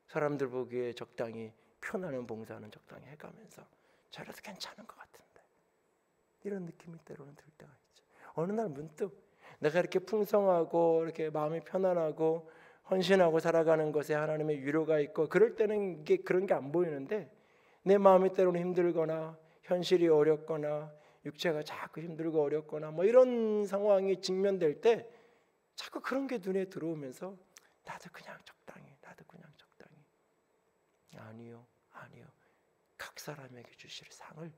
사람들 보기에 적당히 편안한 봉사는 적당히 해가면서 저래도 괜찮은 것 같은데 이런 느낌이 때로는 들 때가 있죠. 어느 날 문득 내가 이렇게 풍성하고 이렇게 마음이 편안하고 헌신하고 살아가는 것에 하나님의 위로가 있고 그럴 때는 이게 그런 게 안 보이는데 내 마음이 때로는 힘들거나 현실이 어렵거나 육체가 자꾸 힘들고 어렵거나 뭐 이런 상황이 직면될 때 자꾸 그런 게 눈에 들어오면서 나도 그냥 적당히 아니요 각 사람에게 주실 상을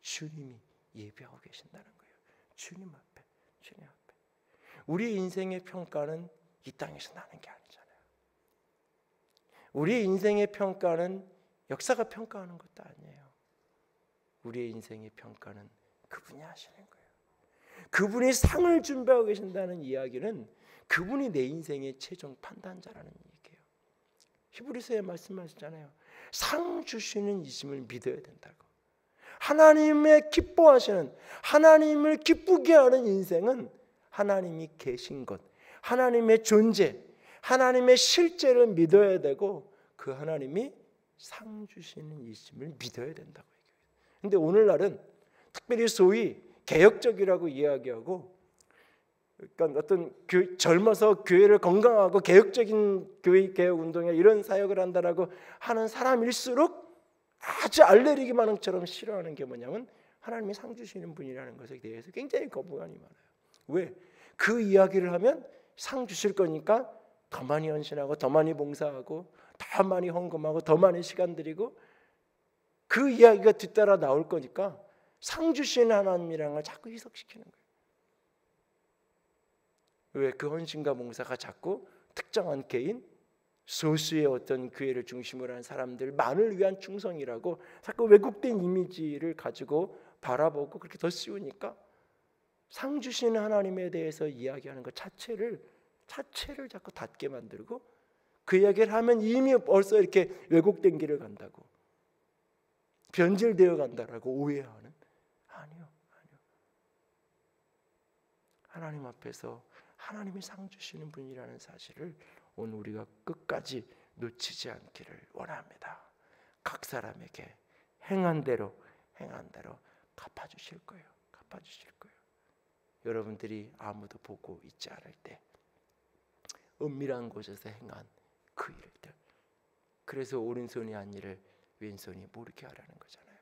주님이 예비하고 계신다는 거예요. 주님 앞에 우리 인생의 평가는 이 땅에서 나는 게 아니잖아요. 우리 인생의 평가는 역사가 평가하는 것도 아니에요. 우리의 인생의 평가는 그분이 하시는 거예요. 그분이 상을 준비하고 계신다는 이야기는 그분이 내 인생의 최종 판단자라는 얘기예요. 히브리서에 말씀하시잖아요. 상 주시는 이심을 믿어야 된다고. 하나님의 기뻐하시는 하나님을 기쁘게 하는 인생은 하나님이 계신 것, 하나님의 존재, 하나님의 실제를 믿어야 되고 그 하나님이 상 주시는 이심을 믿어야 된다고 얘기해요. 근데 오늘날은 특별히 소위 개혁적이라고 이야기하고 그러니까 어떤 젊어서 교회를 건강하고 개혁적인 교회 개혁 운동에 이런 사역을 한다라고 하는 사람일수록 아주 알레르기 반응처럼 싫어하는 게 뭐냐면 하나님이 상 주시는 분이라는 것에 대해서 굉장히 거부감이 많아요. 왜? 그 이야기를 하면 상 주실 거니까 더 많이 헌신하고 더 많이 봉사하고 더 많이 헌금하고 더 많이 시간 들이고 그 이야기가 뒤따라 나올 거니까 상 주시는 하나님이라는 걸 자꾸 희석시키는 거예요. 왜? 그 헌신과 봉사가 자꾸 특정한 개인 소수의 어떤 교회를 중심으로 한 사람들만을 위한 충성이라고 자꾸 왜곡된 이미지를 가지고 바라보고 그렇게 더 씌우니까 상 주시는 하나님에 대해서 이야기하는 것 자체를 자꾸 닫게 만들고 그 이야기를 하면 이미 벌써 이렇게 왜곡된 길을 간다고 변질되어 간다라고 오해하는 아니요. 하나님 앞에서 하나님이 상 주시는 분이라는 사실을 오늘 우리가 끝까지 놓치지 않기를 원합니다. 각 사람에게 행한 대로 갚아주실 거예요. 여러분들이 아무도 보고 있지 않을 때 은밀한 곳에서 행한 그 일들, 그래서 오른손이 한 일을 왼손이 모르게 하라는 거잖아요.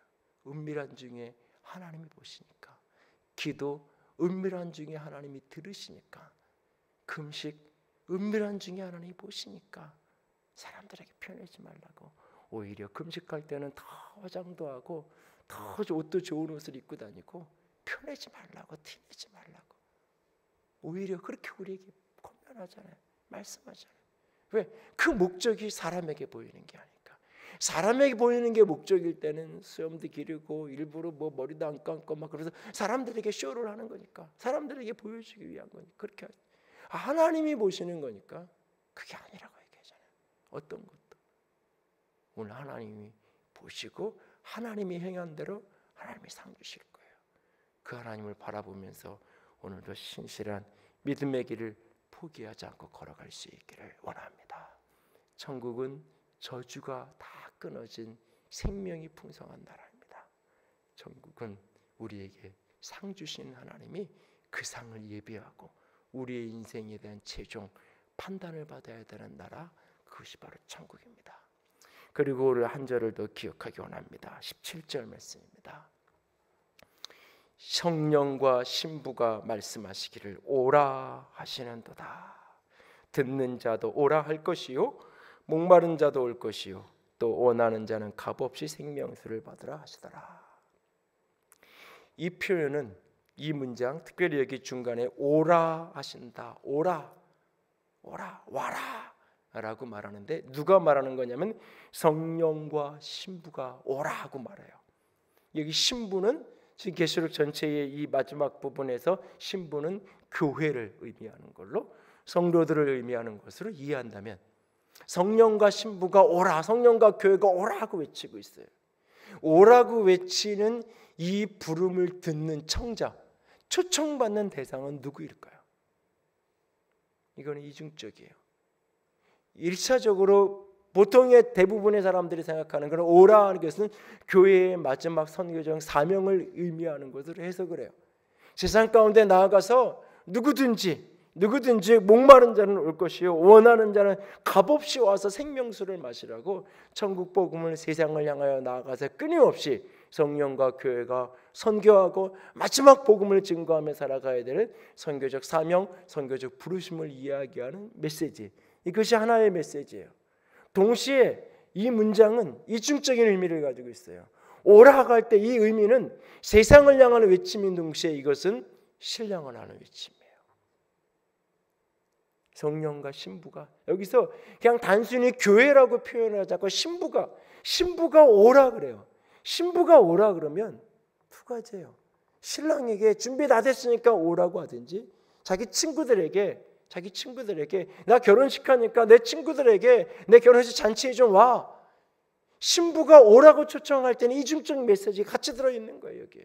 은밀한 중에 하나님이 보시니까, 기도 은밀한 중에 하나님이 들으시니까, 금식 은밀한 중에 하나님이 보시니까 사람들에게 표현하지 말라고, 오히려 금식할 때는 더 화장도 하고 더 옷도 좋은 옷을 입고 다니고 표현하지 말라고, 티내지 말라고, 오히려 그렇게 우리에게 권면하잖아요. 말씀하잖아요. 왜? 그 목적이 사람에게 보이는 게 아닐까. 사람에게 보이는 게 목적일 때는 수염도 기르고 일부러 뭐 머리도 안 감고 막 그래서 사람들에게 쇼를 하는 거니까, 사람들에게 보여주기 위한 거니까 그렇게 하나님이 보시는 거니까 그게 아니라고 얘기하잖아요. 어떤 것도 오늘 하나님이 보시고 하나님이 행한 대로 하나님이 상 주실 거예요. 그 하나님을 바라보면서 오늘도 신실한 믿음의 길을 포기하지 않고 걸어갈 수 있기를 원합니다. 천국은 저주가 다 끊어진 생명이 풍성한 나라입니다. 천국은 우리에게 상 주시는 하나님이 그 상을 예비하고 우리의 인생에 대한 최종 판단을 받아야 되는 나라, 그것이 바로 천국입니다. 그리고 오늘 한 절을 더 기억하기 원합니다. 17절 말씀입니다. 성령과 신부가 말씀하시기를 오라 하시는도다. 듣는 자도 오라 할 것이요 목마른 자도 올 것이요 또 원하는 자는 값없이 생명수를 받으라 하시더라. 이 표현은 이 문장, 특별히 여기 중간에 오라 하신다, 오라, 오라, 와라 라고 말하는데 누가 말하는 거냐면 성령과 신부가 오라 하고 말해요. 여기 신부는 지금 계시록 전체의 이 마지막 부분에서 신부는 교회를 의미하는 걸로, 성도들을 의미하는 것으로 이해한다면 성령과 신부가 오라, 성령과 교회가 오라고 외치고 있어요. 오라고 외치는 이 부름을 듣는 청자, 초청받는 대상은 누구일까요? 이거는 이중적이에요. 1차적으로 보통의 대부분의 사람들이 생각하는 그런 오라는 것은 교회의 마지막 선교적 사명을 의미하는 것으로 해석을 해요. 세상 가운데 나아가서 누구든지 목마른 자는 올 것이요 원하는 자는 값없이 와서 생명수를 마시라고 천국 복음을 세상을 향하여 나아가서 끊임없이 성령과 교회가 선교하고 마지막 복음을 증거하며 살아가야 되는 선교적 사명, 선교적 부르심을 이야기하는 메시지. 이것이 하나의 메시지예요. 동시에 이 문장은 이중적인 의미를 가지고 있어요. 오라고 할 때 이 의미는 세상을 향하는 외침인 동시에 이것은 신령을 하는 외침이에요. 성령과 신부가 여기서 그냥 단순히 교회라고 표현하지 않고 신부가 오라 그래요. 신부가 오라 그러면 두 가지예요. 신랑에게 준비 다 됐으니까 오라고 하든지 자기 친구들에게 나 결혼식 하니까 내 친구들에게 내 결혼식 잔치에 좀 와. 신부가 오라고 초청할 때는 이중적 메시지 같이 들어있는 거예요. 여기에.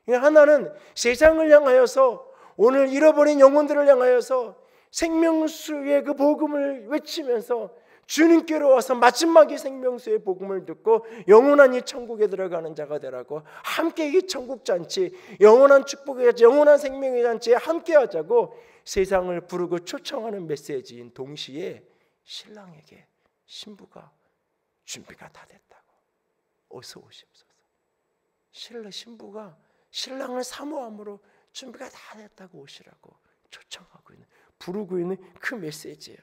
하나는 세상을 향하여서 오늘 잃어버린 영혼들을 향하여서 생명수의 그 복음을 외치면서 주님께로 와서 마지막에 생명수의 복음을 듣고 영원한 이 천국에 들어가는 자가 되라고 함께 이 천국 잔치, 영원한 축복의 잔치, 영원한 생명의 잔치에 함께 하자고 세상을 부르고 초청하는 메시지인 동시에 신랑에게 신부가 준비가 다 됐다고 어서 오십소서. 신부가 신랑을 사모함으로 준비가 다 됐다고 오시라고 초청하고 있는, 부르고 있는 그 메시지예요.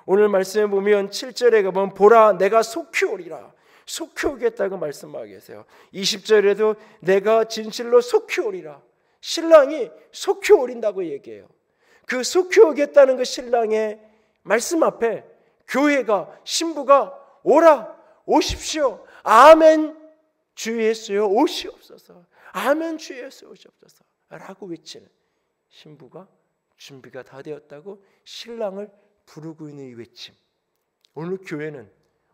오늘 말씀에 보면 7절에 가보면 보라 내가 속히 오리라, 속히 오겠다고 말씀하고 계세요. 20절에도 내가 진실로 속히 오리라, 신랑이 속히 오린다고 얘기해요. 그 속히 오겠다는 그 신랑의 말씀 앞에 교회가, 신부가 오라, 오십시오, 아멘 주 예수여 오시옵소서, 아멘 주 예수 오시옵소서 라고 외치는 신부가 준비가 다 되었다고 신랑을 부르고 있는 이 외침. 오늘 교회는,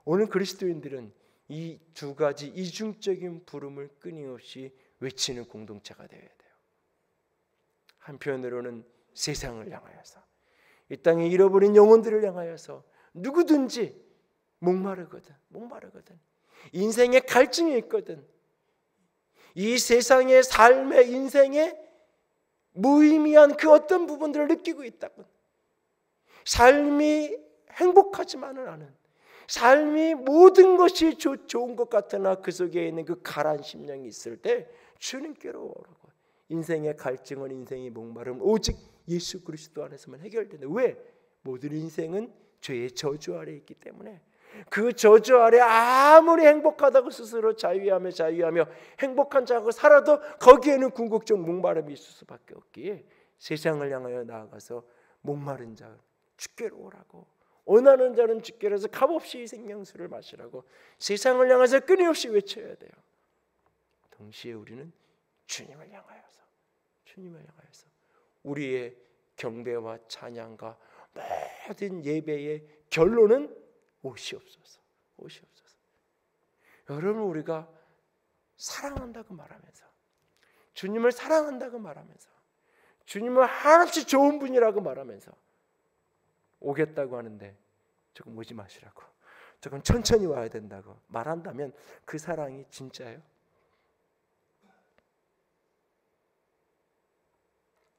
오늘 그리스도인들은 이 두 가지 이중적인 부름을 끊임없이 외치는 공동체가 되어야 돼요. 한편으로는 세상을 향하여서, 이 땅에 잃어버린 영혼들을 향하여서 누구든지 목마르거든 인생에 갈증이 있거든, 이 세상의 삶의 인생에 무의미한 그 어떤 부분들을 느끼고 있다고, 삶이 행복하지만은 않은, 삶이 모든 것이 좋은 것 같으나 그 속에 있는 그 가라앉은 심령이 있을 때 주님께로 오라고. 인생의 갈증은, 인생의 목마름은 오직 예수 그리스도 안에서만 해결된다. 왜? 모든 인생은 죄의 저주 아래 있기 때문에 그 저주 아래 아무리 행복하다고 스스로 자유하며 행복한 자고 살아도 거기에는 궁극적 목마름이 있을 수밖에 없기에 세상을 향하여 나아가서 목마른 자 주께로 오라고, 원하는 자는 주께로서 값없이 생명수를 마시라고 세상을 향해서 끊임없이 외쳐야 돼요. 동시에 우리는 주님을 향하여서 우리의 경배와 찬양과 모든 예배의 결론은 오시옵소서. 여러분, 우리가 사랑한다고 말하면서, 주님을 사랑한다고 말하면서, 주님은 한없이 좋은 분이라고 말하면서 오겠다고 하는데 조금 오지 마시라고, 조금 천천히 와야 된다고 말한다면 그 사랑이 진짜예요?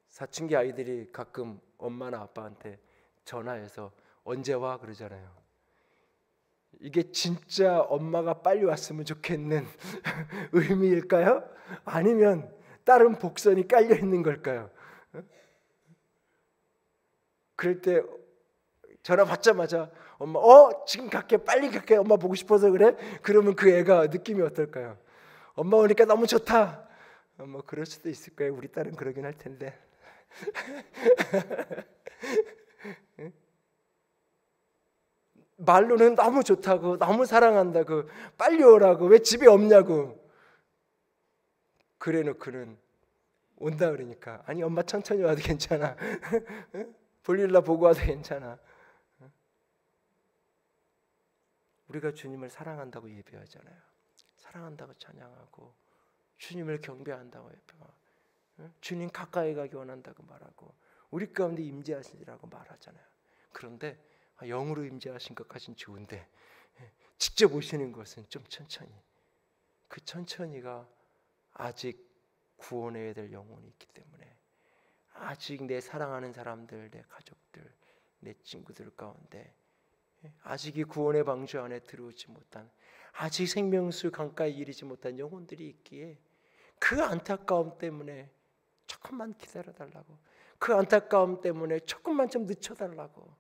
사춘기 아이들이 가끔 엄마나 아빠한테 전화해서 언제 와 그러잖아요. 이게 진짜 엄마가 빨리 왔으면 좋겠는 의미일까요? 아니면 다른 복선이 깔려 있는 걸까요? 그럴 때 전화 받자마자 엄마 지금 갈게, 빨리 갈게, 엄마 보고 싶어서 그래? 그러면 그 애가 느낌이 어떨까요? 엄마 오니까 너무 좋다. 뭐 그럴 수도 있을 거예요. 우리 딸은 그러긴 할 텐데. 말로는 너무 좋다고, 너무 사랑한다고, 빨리 오라고, 왜 집에 없냐고. 그래 놓고는 온다 그러니까 아니 엄마 천천히 와도 괜찮아. 볼일나 보고 와도 괜찮아. 우리가 주님을 사랑한다고 예배하잖아요. 사랑한다고 찬양하고 주님을 경배한다고 예배하고 주님 가까이 가기 원한다고 말하고 우리 가운데 임재하시라고 말하잖아요. 그런데 영으로 임재하신 것까지는 좋은데 직접 오시는 것은 좀 천천히. 그 천천히가 아직 구원해야 될 영혼이 있기 때문에 아직 내 사랑하는 사람들, 내 가족들, 내 친구들 가운데 아직 이 구원의 방주 안에 들어오지 못한, 아직 생명수 강가에 이르지 못한 영혼들이 있기에 그 안타까움 때문에 조금만 기다려달라고, 그 안타까움 때문에 조금만 좀 늦춰달라고,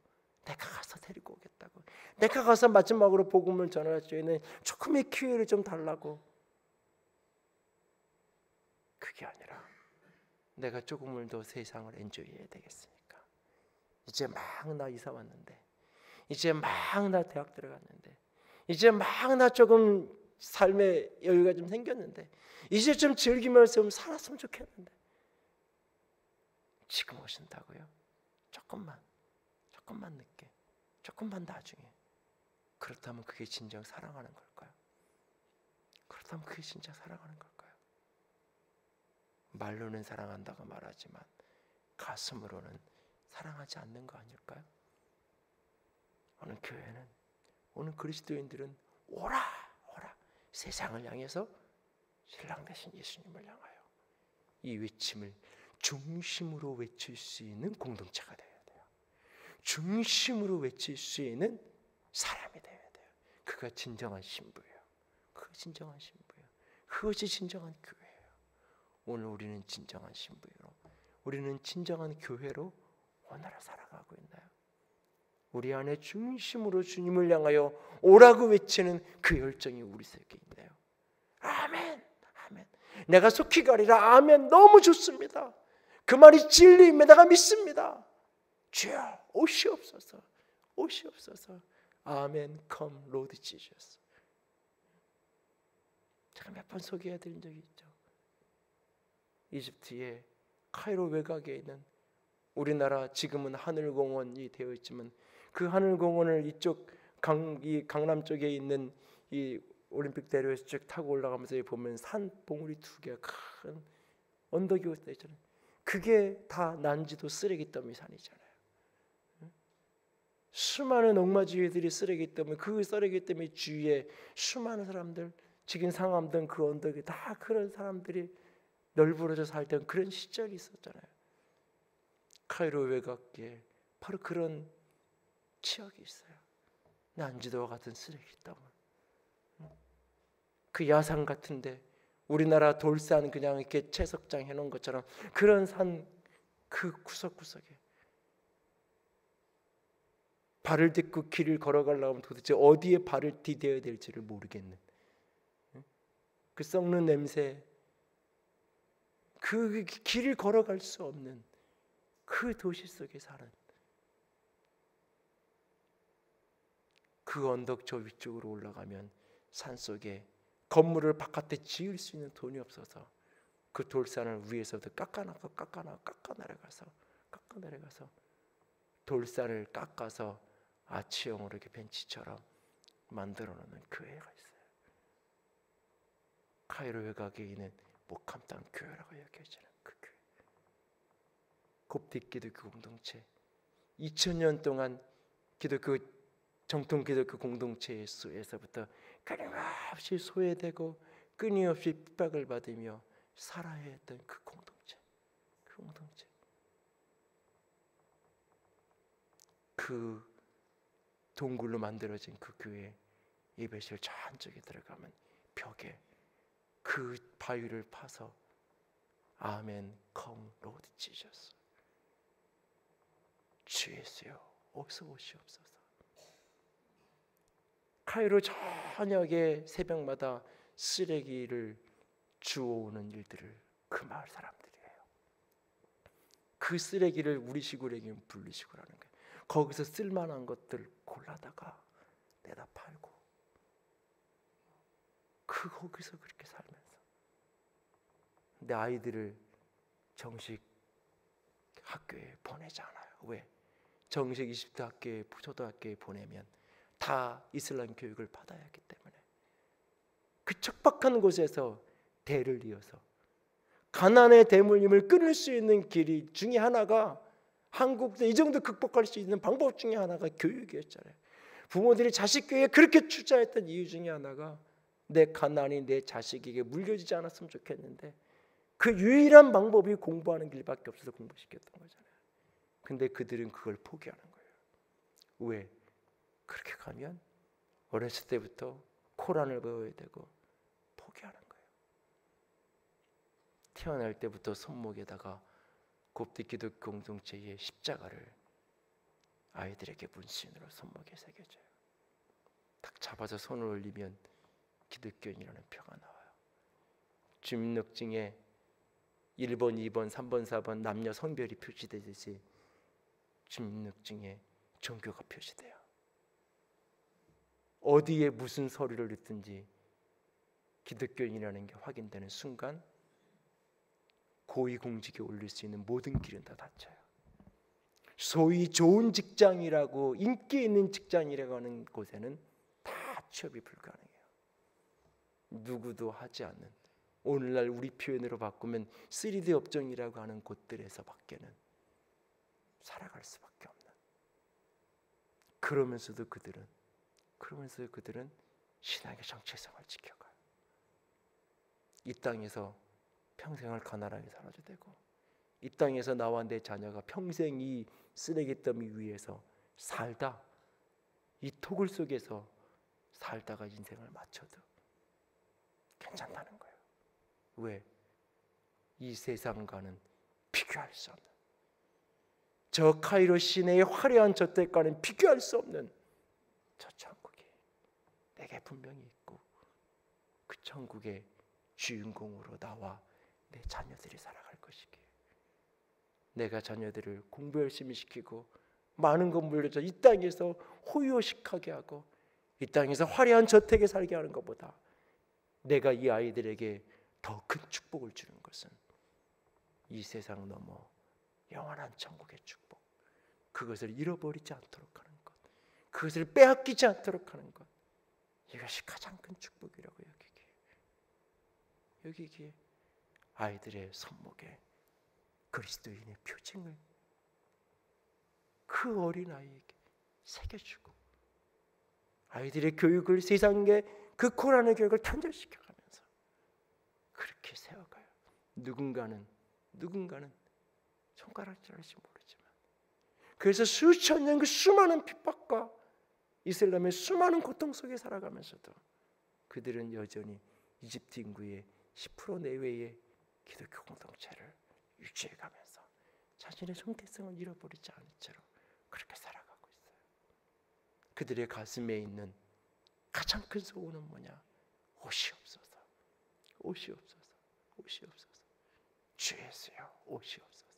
내가 가서 데리고 오겠다고, 내가 가서 마지막으로 복음을 전할 수 있는 조금의 기회를 좀 달라고. 그게 아니라 내가 조금을 더 세상을 엔조이해야 되겠으니까 이제 막 나 이사 왔는데, 이제 막 나 대학 들어갔는데, 이제 막 나 조금 삶의 여유가 좀 생겼는데, 이제 좀 즐기면서 좀 살았으면 좋겠는데 지금 오신다고요? 조금만 늦게, 조금만 나중에. 그렇다면 그게 진정 사랑하는 걸까요? 그렇다면 그게 진짜 사랑하는 걸까요? 말로는 사랑한다고 말하지만 가슴으로는 사랑하지 않는 거 아닐까요? 오늘 교회는, 오늘 그리스도인들은 오라 세상을 향해서 신랑 되신 예수님을 향하여 이 외침을 중심으로 외칠 수 있는 공동체가 되어야 돼요. 중심으로 외칠 수 있는 사람이 되어야 돼요. 그가 진정한 신부예요. 그가 진정한 신부예요. 그것이 진정한 교회예요. 오늘 우리는 진정한 신부로, 우리는 진정한 교회로 오늘을 살아가고 있나요? 우리 안에 중심으로 주님을 향하여 오라고 외치는 그 열정이 우리 속에 있나요? 아멘, 아멘. 내가 속히 가리라. 아멘. 너무 좋습니다. 그 말이 진리입니다. 내가 믿습니다. 주여 오시옵소서, 오시옵소서. 아멘. Come Lord Jesus. 제가 몇 번 소개해드린 적이 있죠. 이집트의 카이로 외곽에 있는, 우리나라 지금은 하늘공원이 되어 있지만 그 하늘공원을 이쪽 이 강남 쪽에 있는 이 올림픽대로에서 쭉 타고 올라가면서 보면 산 봉우리 두 개가 큰 언덕이 있잖아요. 그게 다 난지도 쓰레기 더미 산이잖아요. 수많은 엉마주의들이 쓰레기 더미, 그 쓰레기 더미 주위에 수많은 사람들, 지금 상암동 그 언덕이 다 그런 사람들이 널브러져 살던 그런 시절이 있었잖아요. 카이로 외곽에 바로 그런 지역이 있어요. 난지도와 같은 쓰레기 더미, 그 야산 같은데 우리나라 돌산 그냥 이렇게 채석장 해놓은 것처럼 그런 산 그 구석구석에 발을 딛고 길을 걸어가려면 도대체 어디에 발을 디뎌야 될지를 모르겠는 그 썩는 냄새, 그 길을 걸어갈 수 없는 그 도시 속에 사는, 그 언덕 저 위쪽으로 올라가면 산속에 건물을 바깥에 지을 수 있는 돈이 없어서 그 돌산을 위에서부터 깎아 내려가서 돌산을 깎아서 아치형으로 이렇게 벤치처럼 만들어 놓는 교회가 있어요. 카이로 외곽에 있는 목함당 교회라고 여겨지는 그 교회, 곱디 기독교 공동체, 2000년 동안 기독교 정통 기독교 공동체에서부터 끊임없이 소외되고 끊임없이 핍박을 받으며 살아야 했던 그 공동체, 그 동굴로 만들어진 그 교회 예배실 저 안쪽에 들어가면 벽에 그 바위를 파서 아멘. Come Lord Jesus. 주 예수여 어서 오시옵소서. 카이로 저녁에 새벽마다 쓰레기를 주워오는 일들을 그 마을 사람들이 해요. 그 쓰레기를 우리 시골에 얘기하면 분리시골하는 거예요. 거기서 쓸만한 것들 골라다가 내다 팔고 거기서 그렇게 살면서 내 아이들을 정식 학교에 보내지 않아요. 왜? 정식 20대 학교에 초등학교에 보내면 다 이슬람 교육을 받아야 하기 때문에 그 척박한 곳에서 대를 이어서 가난의 대물림을 끊을 수 있는 길이 중에 하나가 한국도 이 정도 극복할 수 있는 방법 중에 하나가 교육이었잖아요. 부모들이 자식 교육에 그렇게 투자했던 이유 중에 하나가 내 가난이 내 자식에게 물려지지 않았으면 좋겠는데 그 유일한 방법이 공부하는 길밖에 없어서 공부시켰던 거잖아요. 근데 그들은 그걸 포기하는 거예요. 왜? 그렇게 가면 어렸을 때부터 코란을 배워야 되고 포기하는 거예요. 태어날 때부터 손목에다가 곱디 기독교 공동체의 십자가를 아이들에게 문신으로 손목에 새겨줘요. 딱 잡아서 손을 올리면 기독교인이라는 표가 나와요. 주민등록증에 1번, 2번, 3번, 4번 남녀 성별이 표시되듯이 주민등록증에 종교가 표시돼요. 어디에 무슨 서류를 넣든지 기독교인이라는 게 확인되는 순간 고위공직에 올릴 수 있는 모든 길은 다 닫혀요. 소위 좋은 직장이라고 인기 있는 직장이라고 하는 곳에는 다 취업이 불가능해요. 누구도 하지 않는, 오늘날 우리 표현으로 바꾸면 3D 업종이라고 하는 곳들에서 밖에는 살아갈 수밖에 없는. 그러면서도 그들은 신앙의 정체성을 지켜가요. 이 땅에서 평생을 가난하게 살아야 되고, 이 땅에서 나와 내 자녀가 평생 이 쓰레기 더미 위에서 살다, 이 토굴 속에서 살다가 인생을 마쳐도 괜찮다는 거예요. 왜? 이 세상과는 비교할 수 없는, 저 카이로 시내의 화려한 저택과는 비교할 수 없는 저 천국이 내게 분명히 있고, 그 천국의 주인공으로 나와 내 자녀들이 살아갈 것이기에 내가 자녀들을 공부 열심히 시키고 많은 것 물려줘 이 땅에서 호요식하게 하고 이 땅에서 화려한 저택에 살게 하는 것보다 내가 이 아이들에게 더 큰 축복을 주는 것은 이 세상 넘어 영원한 천국의 축복, 그것을 잃어버리지 않도록 하는 것, 그것을 빼앗기지 않도록 하는 것, 이것이 가장 큰 축복이라고 여기기에 아이들의 손목에 그리스도인의 표징을 그 어린아이에게 새겨주고, 아이들의 교육을 세상에 그 코란의 교육을 탄절시켜가면서 그렇게 세워가요. 누군가는 손가락질할지 모르지만, 그래서 수천 년 그 수많은 핍박과 이슬람의 수많은 고통 속에 살아가면서도 그들은 여전히 이집트 인구의 10% 내외의 기독교 공동체를 유지해가면서 자신의 정체성을 잃어버리지 않은 채로 그렇게 살아가고 있어요. 그들의 가슴에 있는 가장 큰 소원은 뭐냐? 옷이 없어서, 옷이 없어서, 옷이 없어서. 주 예수여, 옷이 없어서.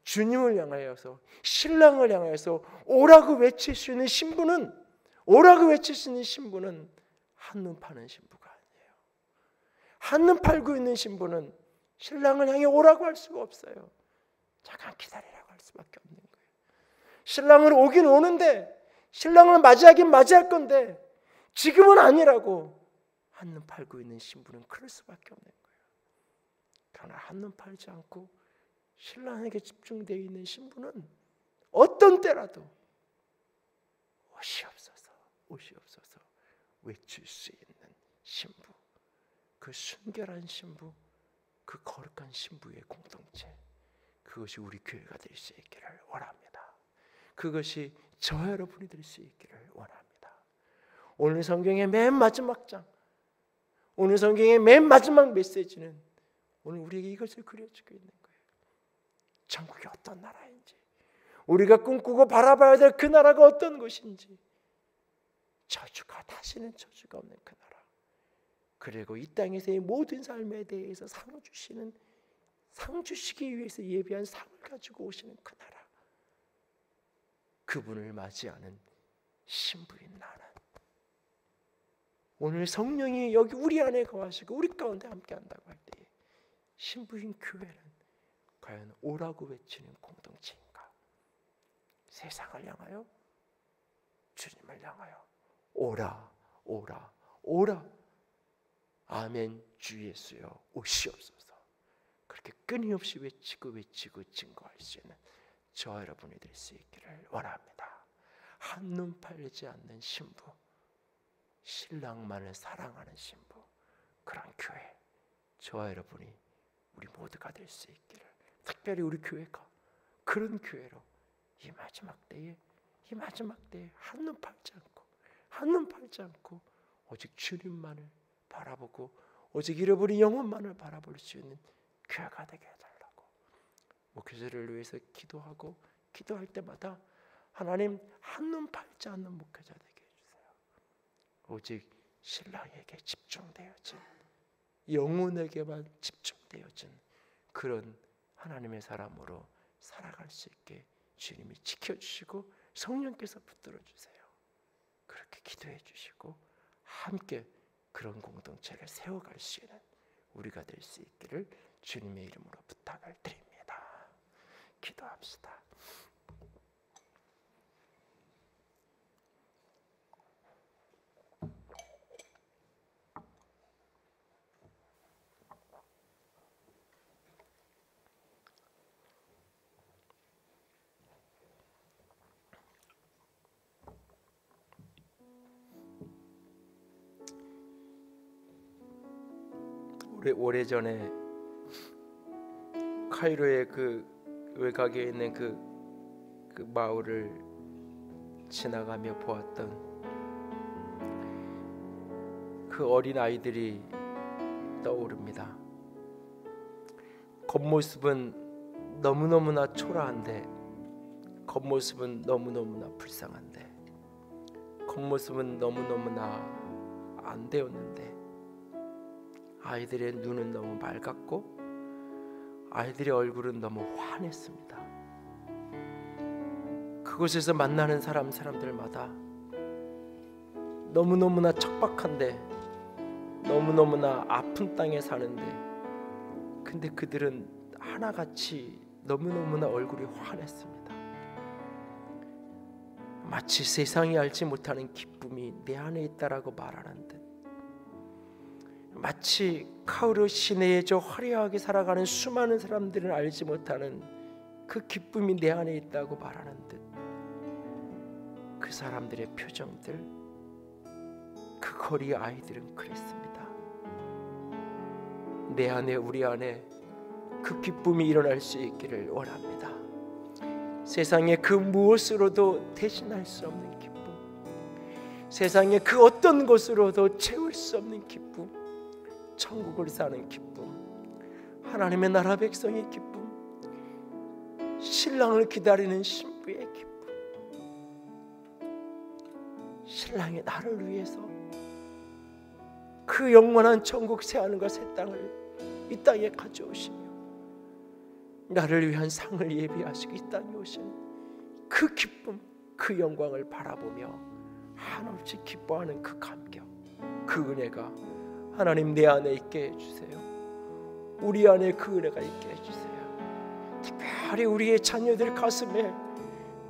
주님을 향하여서, 신랑을 향하여서 오라고 외칠 수 있는 신부는, 오라고 외칠 수 있는 신부는 한눈 파는 신부가 아니에요. 한눈 팔고 있는 신부는 신랑을 향해 오라고 할 수가 없어요. 잠깐 기다리라고 할 수밖에 없는 거예요. 신랑은 오긴 오는데, 신랑을 맞이하긴 맞이할 건데 지금은 아니라고 한눈 팔고 있는 신부는 그럴 수밖에 없는 거예요. 그러나 한눈 팔지 않고 신랑에게 집중되어 있는 신부는 어떤 때라도 옷이 없어서 외칠 수 있는 신부, 그 순결한 신부, 그 거룩한 신부의 공동체, 그것이 우리 교회가 될 수 있기를 원합니다. 그것이 저 여러분이 될 수 있기를 원합니다. 오늘 성경의 맨 마지막 장, 오늘 성경의 맨 마지막 메시지는 오늘 우리에게 이것을 그려주고 있는 거예요. 천국이 어떤 나라인지, 우리가 꿈꾸고 바라봐야 될 그 나라가 어떤 곳인지, 저주가 다시는 저주가 없는 그 나라, 그리고 이 땅에서의 모든 삶에 대해서 상 주시기 위해서 예비한 상을 가지고 오시는 그 나라, 그분을 맞이하는 신부인 나는, 오늘 성령이 여기 우리 안에 거하시고 우리 가운데 함께 한다고 할 때 신부인 교회는 과연 오라고 외치는 공동체인가? 세상을 향하여, 주님을 향하여 오라 오라 오라, 아멘 주 예수여 오시옵소서, 그렇게 끊임없이 외치고 증거할 수 있는 저와 여러분이 될 수 있기를 원합니다. 한눈 팔리지 않는 신부, 신랑만을 사랑하는 신부, 그런 교회, 저와 여러분이 우리 모두가 될 수 있기를, 특별히 우리 교회가 그런 교회로 이 마지막 때에 한눈 팔지 않고 오직 주님만을 바라보고 오직 잃어버린 영혼만을 바라볼 수 있는 교회가 되게 해달라고, 목회자를 위해서 기도할 때마다 하나님, 한눈 팔지 않는 목회자 되게 해주세요. 오직 신랑에게 집중되어진, 영혼에게만 집중되어진 그런 하나님의 사람으로 살아갈 수 있게 주님이 지켜주시고 성령께서 붙들어 주세요. 그렇게 기도해 주시고 함께 그런 공동체를 세워갈 수 있는 우리가 될 수 있기를 주님의 이름으로 부탁을 드립니다. 기도합시다. 오래전에 카이로의 그 외곽에 있는 그 마을을 지나가며 보았던 그 어린 아이들이 떠오릅니다. 겉모습은 너무너무나 초라한데, 겉모습은 너무너무나 불쌍한데, 겉모습은 너무너무나 안 되었는데, 아이들의 눈은 너무 맑았고 아이들의 얼굴은 너무 환했습니다. 그곳에서 만나는 사람들마다 너무너무나 척박한데, 너무너무나 아픈 땅에 사는데, 근데 그들은 하나같이 너무너무나 얼굴이 환했습니다. 마치 세상이 알지 못하는 기쁨이 내 안에 있다라고 말하는 듯, 마치 카이로 시내에 저 화려하게 살아가는 수많은 사람들은 알지 못하는 그 기쁨이 내 안에 있다고 말하는 듯, 그 사람들의 표정들, 그 거리의 아이들은 그랬습니다. 내 안에, 우리 안에 그 기쁨이 일어날 수 있기를 원합니다. 세상의 그 무엇으로도 대신할 수 없는 기쁨, 세상의 그 어떤 것으로도 채울 수 없는 기쁨, 천국을 사는 기쁨, 하나님의 나라 백성의 기쁨, 신랑을 기다리는 신부의 기쁨, 신랑이 나를 위해서 그 영원한 천국 새하늘과 새 땅을 이 땅에 가져오시며 나를 위한 상을 예비하시고 이 땅에 오신 그 기쁨, 그 영광을 바라보며 한없이 기뻐하는 그 감격, 그 은혜가 하나님 내 안에 있게 해주세요. 우리 안에 그 은혜가 있게 해주세요. 특별히 우리의 자녀들 가슴에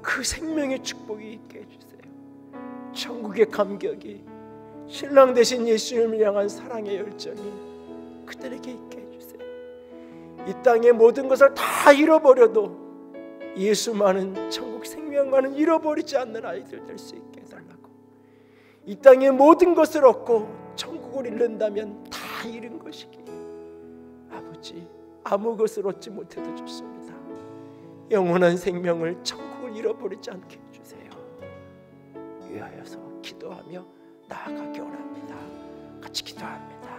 그 생명의 축복이 있게 해주세요. 천국의 감격이, 신랑 되신 예수님을 향한 사랑의 열정이 그들에게 있게 해주세요. 이 땅의 모든 것을 다 잃어버려도 예수만은, 천국 생명만은 잃어버리지 않는 아이들 될 수 있게 해달라고. 이 땅의 모든 것을 얻고 천국을 잃는다면 다 잃은 것이기에 아버지, 아무 것을 얻지 못해도 좋습니다. 영원한 생명을, 천국을 잃어버리지 않게 해주세요. 위하여서 기도하며 나아가기 원합니다. 같이 기도합니다.